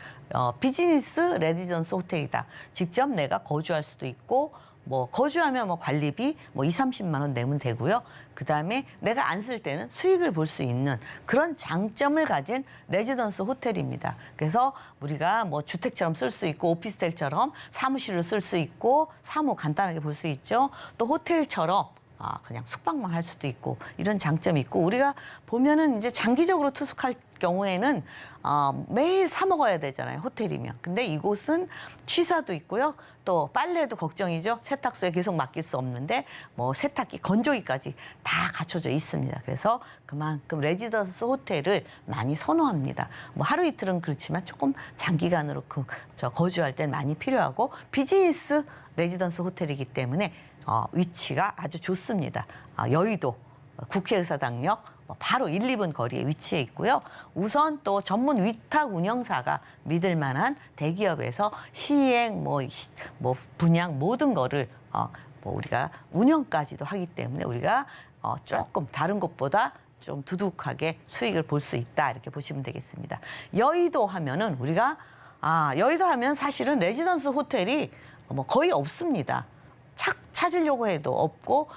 비즈니스 레지던스 호텔이다. 직접 내가 거주할 수도 있고 뭐 거주하면 뭐 관리비 뭐 2, 30만 원 내면 되고요. 그다음에 내가 안 쓸 때는 수익을 볼 수 있는 그런 장점을 가진 레지던스 호텔입니다. 그래서 우리가 뭐 주택처럼 쓸 수 있고 오피스텔처럼 사무실로 쓸 수 있고 사무 간단하게 볼 수 있죠. 또 호텔처럼 그냥 숙박만 할 수도 있고 이런 장점이 있고 우리가 보면은 이제 장기적으로 투숙할 경우에는 매일 사 먹어야 되잖아요. 호텔이면. 근데 이곳은 취사도 있고요. 또 빨래도 걱정이죠. 세탁소에 계속 맡길 수 없는데 뭐 세탁기, 건조기까지 다 갖춰져 있습니다. 그래서 그만큼 레지던스 호텔을 많이 선호합니다. 뭐 하루 이틀은 그렇지만 조금 장기간으로 거주할 때는 많이 필요하고 비즈니스 레지던스 호텔이기 때문에 위치가 아주 좋습니다. 여의도 국회의사당역 바로 1, 2분 거리에 위치해 있고요. 우선 또 전문 위탁 운영사가 믿을 만한 대기업에서 시행, 분양 모든 거를 우리가 운영까지도 하기 때문에 우리가 조금 다른 곳보다 좀 두둑하게 수익을 볼 수 있다 이렇게 보시면 되겠습니다. 여의도 하면은 우리가 여의도 하면 사실은 레지던스 호텔이 거의 없습니다. 찾으려고 해도 없고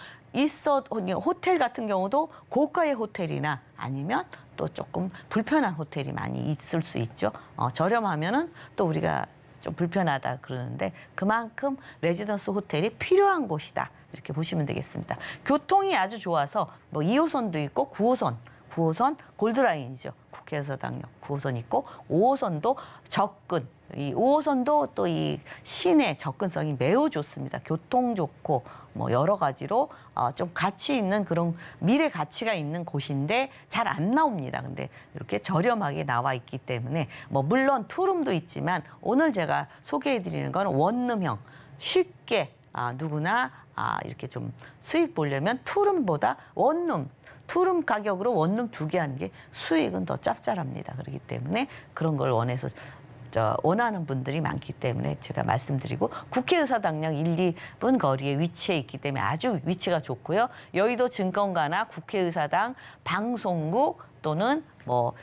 호텔 같은 경우도 고가의 호텔이나 아니면 또 조금 불편한 호텔이 많이 있을 수 있죠. 저렴하면은 또 우리가 좀 불편하다 그러는데 그만큼 레지던스 호텔이 필요한 곳이다. 이렇게 보시면 되겠습니다. 교통이 아주 좋아서 2호선도 있고 9호선 9호선 골드라인이죠. 국회의사당역 9호선 있고 5호선도 접근. 이 5호선도 또 이 시내 접근성이 매우 좋습니다. 교통 좋고 뭐 여러 가지로 좀 가치 있는 그런 미래 가치가 있는 곳인데 잘 안 나옵니다. 근데 이렇게 저렴하게 나와 있기 때문에 뭐 물론 투룸도 있지만 오늘 제가 소개해 드리는 건 원룸형 쉽게 누구나 이렇게 좀 수익 보려면 투룸보다 원룸 투룸 가격으로 원룸 2개 하는 게 수익은 더 짭짤합니다. 그렇기 때문에 그런 걸 원하는 분들이 많기 때문에 제가 말씀드리고 국회의사당역 1, 2분 거리에 위치해 있기 때문에 아주 위치가 좋고요. 여의도 증권가나 국회의사당, 방송국 또는 뭐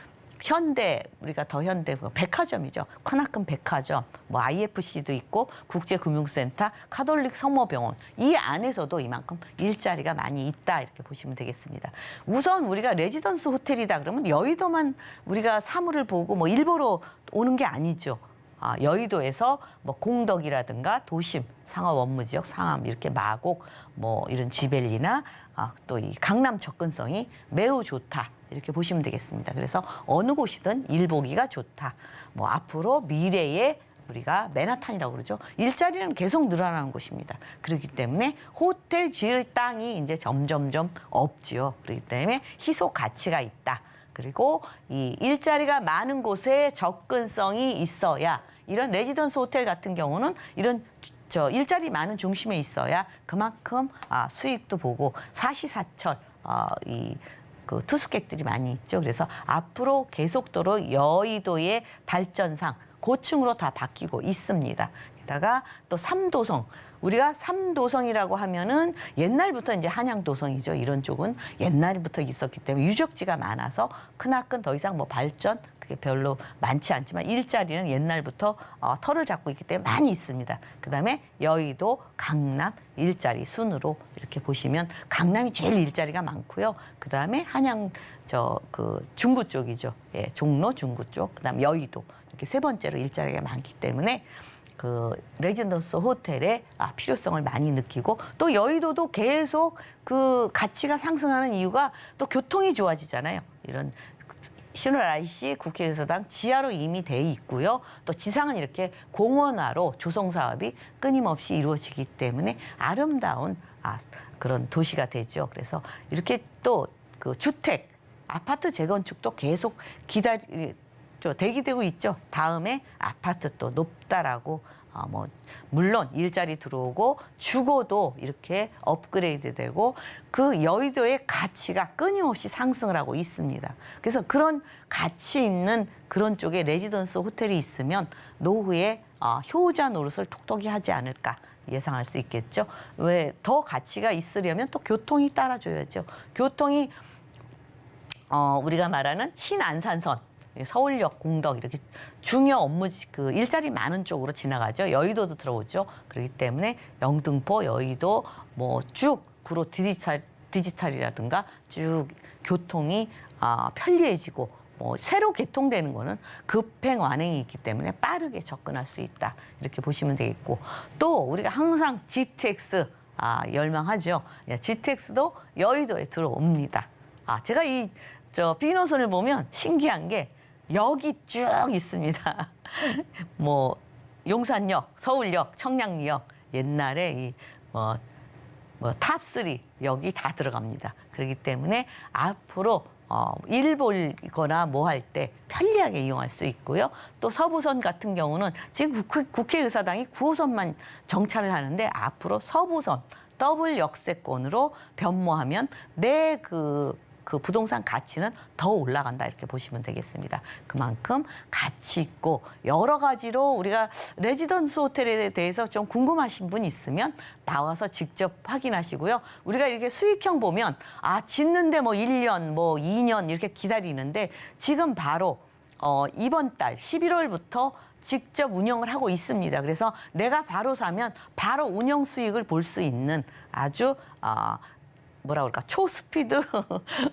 현대 우리가 더 현대 백화점이죠. 크나큰 백화점, 뭐 IFC도 있고 국제금융센터, 카톨릭 성모병원 이 안에서도 이만큼 일자리가 많이 있다 이렇게 보시면 되겠습니다. 우선 우리가 레지던스 호텔이다 그러면 여의도만 우리가 사무를 보고 뭐 일보러 오는 게 아니죠. 여의도에서 뭐 공덕이라든가 도심, 상업 업무지역, 상암 이렇게 마곡 뭐 이런 지벨리나 또 이 강남 접근성이 매우 좋다. 이렇게 보시면 되겠습니다. 그래서 어느 곳이든 일 보기가 좋다. 뭐 앞으로 미래에 우리가 맨하탄이라고 그러죠. 일자리는 계속 늘어나는 곳입니다. 그렇기 때문에 호텔 지을 땅이 이제 점점점 없지요. 그렇기 때문에 희소 가치가 있다. 그리고 이 일자리가 많은 곳에 접근성이 있어야 이런 레지던스 호텔 같은 경우는 이런 일자리 많은 중심에 있어야 그만큼 수익도 보고 사시사철 그 투숙객들이 많이 있죠. 그래서 앞으로 계속도로 여의도의 발전상 고층으로 다 바뀌고 있습니다. 게다가 또 3도성. 우리가 3도성이라고 하면은 옛날부터 이제 한양도성이죠. 이런 쪽은 옛날부터 있었기 때문에 유적지가 많아서 크나큰 더 이상 뭐 발전 그게 별로 많지 않지만 일자리는 옛날부터 털을 잡고 있기 때문에 많이 있습니다. 그다음에 여의도, 강남 일자리 순으로 이렇게 보시면 강남이 제일 일자리가 많고요. 그다음에 한양 그 중구 쪽이죠. 예, 종로 중구 쪽. 그다음 여의도 이렇게 세 번째로 일자리가 많기 때문에 그 레지던스 호텔의 필요성을 많이 느끼고 또 여의도도 계속 그 가치가 상승하는 이유가 또 교통이 좋아지잖아요. 이런 신월 IC 국회의사당 지하로 이미 돼 있고요. 또 지상은 이렇게 공원화로 조성 사업이 끊임없이 이루어지기 때문에 아름다운 그런 도시가 되죠. 그래서 이렇게 또 그 주택, 아파트 재건축도 계속 대기되고 있죠. 다음에 아파트 또 높다라고 뭐 물론 일자리 들어오고 주거도 이렇게 업그레이드되고 그 여의도의 가치가 끊임없이 상승을 하고 있습니다. 그래서 그런 가치 있는 그런 쪽에 레지던스 호텔이 있으면 노후에 효자 노릇을 톡톡히 하지 않을까 예상할 수 있겠죠. 왜 더 가치가 있으려면 또 교통이 따라줘야죠. 교통이 우리가 말하는 신안산선 서울역, 공덕 이렇게 중요 업무 그 일자리 많은 쪽으로 지나가죠. 여의도도 들어오죠. 그렇기 때문에 영등포, 여의도 뭐 쭉 구로 디지털이라든가 쭉 교통이 편리해지고 뭐 새로 개통되는 거는 급행 완행이 있기 때문에 빠르게 접근할 수 있다. 이렇게 보시면 되겠고 또 우리가 항상 GTX 열망하죠. GTX도 여의도에 들어옵니다. 제가 비너선을 보면 신기한 게 역이 쭉 있습니다. 뭐 용산역, 서울역, 청량리역 옛날에 탑3 역이 다 들어갑니다. 그렇기 때문에 앞으로 일 보거나 뭐 할 때 편리하게 이용할 수 있고요. 또 서부선 같은 경우는 지금 국회의사당이 9호선만 정차를 하는데 앞으로 서부선 더블 역세권으로 변모하면 내 그 부동산 가치는 더 올라간다 이렇게 보시면 되겠습니다. 그만큼 가치 있고 여러 가지로 우리가 레지던스 호텔에 대해서 좀 궁금하신 분 있으면 나와서 직접 확인하시고요. 우리가 이렇게 수익형 보면 짓는데 뭐 1년, 뭐 2년 이렇게 기다리는데 지금 바로 이번 달 11월부터 직접 운영을 하고 있습니다. 그래서 내가 바로 사면 바로 운영 수익을 볼 수 있는 아주 초스피드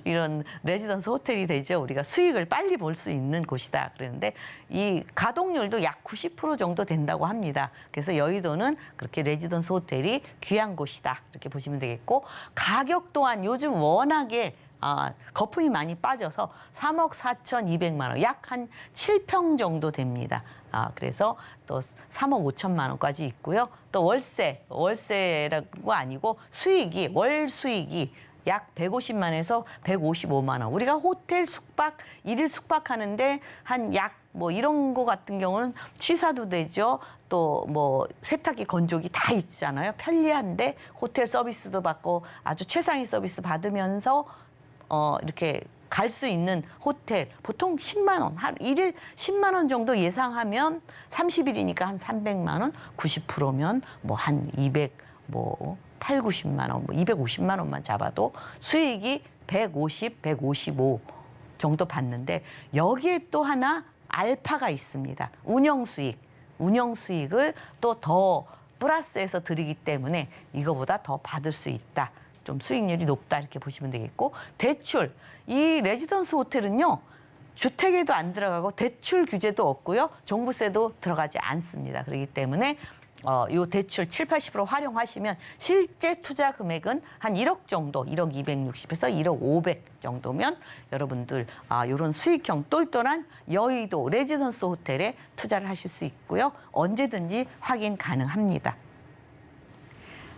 이런 레지던스 호텔이 되죠. 우리가 수익을 빨리 볼 수 있는 곳이다. 그랬는데 이 가동률도 약 90% 정도 된다고 합니다. 그래서 여의도는 그렇게 레지던스 호텔이 귀한 곳이다. 이렇게 보시면 되겠고 가격 또한 요즘 워낙에 거품이 많이 빠져서 3억 4,200만 원, 약 한 7평 정도 됩니다. 그래서 또 3억 5천만 원까지 있고요. 또 월세라고 아니고 수익이, 월 수익이 약 150만에서 155만 원. 우리가 호텔 숙박, 일일 숙박하는데 한 약 뭐 이런 거 같은 경우는 취사도 되죠. 또 뭐 세탁기, 건조기 다 있잖아요. 편리한데 호텔 서비스도 받고 아주 최상위 서비스 받으면서 이렇게 갈 수 있는 호텔 보통 10만 원, 한 일일 10만 원 정도 예상하면 30일이니까 한 300만 원, 90%면 뭐 한 200, 뭐 8, 90만 원, 뭐 250만 원만 잡아도 수익이 150, 155 정도 받는데 여기에 또 하나 알파가 있습니다. 운영 수익을 또 더 플러스해서 드리기 때문에 이거보다 더 받을 수 있다. 좀 수익률이 높다 이렇게 보시면 되겠고 대출, 이 레지던스 호텔은요. 주택에도 안 들어가고 대출 규제도 없고요. 종부세도 들어가지 않습니다. 그렇기 때문에 요 대출 7, 80% 활용하시면 실제 투자 금액은 한 1억 정도, 1억 260에서 1억 500 정도면 여러분들 요런 수익형 똘똘한 여의도 레지던스 호텔에 투자를 하실 수 있고요. 언제든지 확인 가능합니다.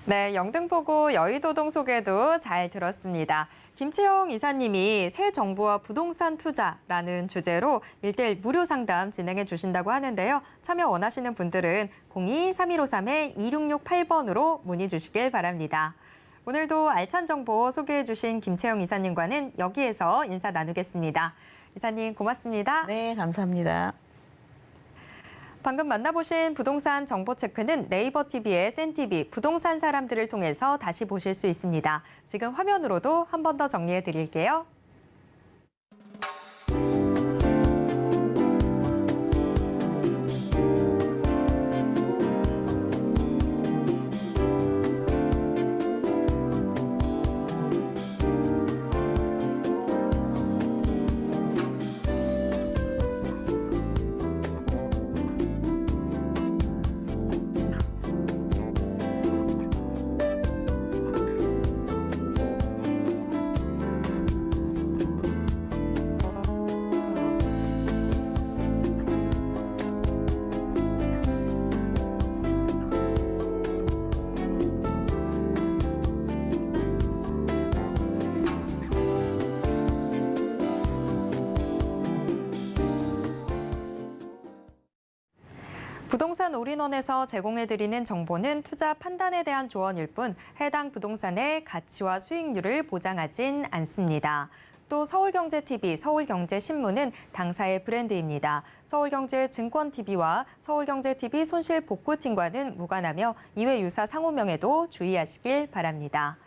네, 영등포구 여의도동 소개도 잘 들었습니다. 김채영 이사님이 새 정부와 부동산 투자라는 주제로 1:1 무료 상담 진행해 주신다고 하는데요. 참여 원하시는 분들은 02-3153-2668번으로 문의 주시길 바랍니다. 오늘도 알찬 정보 소개해 주신 김채영 이사님과는 여기에서 인사 나누겠습니다. 이사님 고맙습니다. 네, 감사합니다. 방금 만나보신 부동산 정보 체크는 네이버 TV의 센TV 부동산 사람들을 통해서 다시 보실 수 있습니다. 지금 화면으로도 한 번 더 정리해 드릴게요. 부동산 올인원에서 제공해드리는 정보는 투자 판단에 대한 조언일 뿐 해당 부동산의 가치와 수익률을 보장하진 않습니다. 또 서울경제TV, 서울경제신문은 당사의 브랜드입니다. 서울경제증권TV와 서울경제TV 손실복구팀과는 무관하며 이외 유사 상호명에도 주의하시길 바랍니다.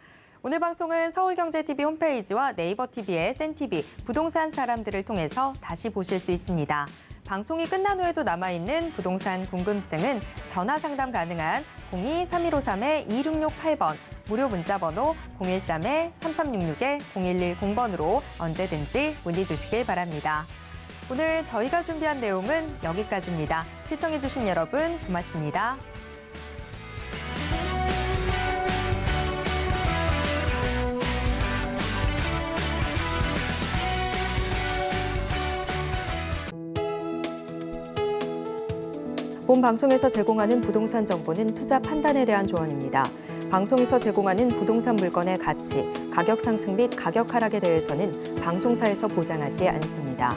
오늘 방송은 서울경제TV 홈페이지와 네이버TV의 센TV 부동산 사람들을 통해서 다시 보실 수 있습니다. 방송이 끝난 후에도 남아있는 부동산 궁금증은 전화 상담 가능한 02-3153-2668번, 무료 문자번호 013-3366-0110번으로 언제든지 문의 주시길 바랍니다. 오늘 저희가 준비한 내용은 여기까지입니다. 시청해주신 여러분 고맙습니다. 본 방송에서 제공하는 부동산 정보는 투자 판단에 대한 조언입니다. 방송에서 제공하는 부동산 물건의 가치, 가격 상승 및 가격 하락에 대해서는 방송사에서 보장하지 않습니다.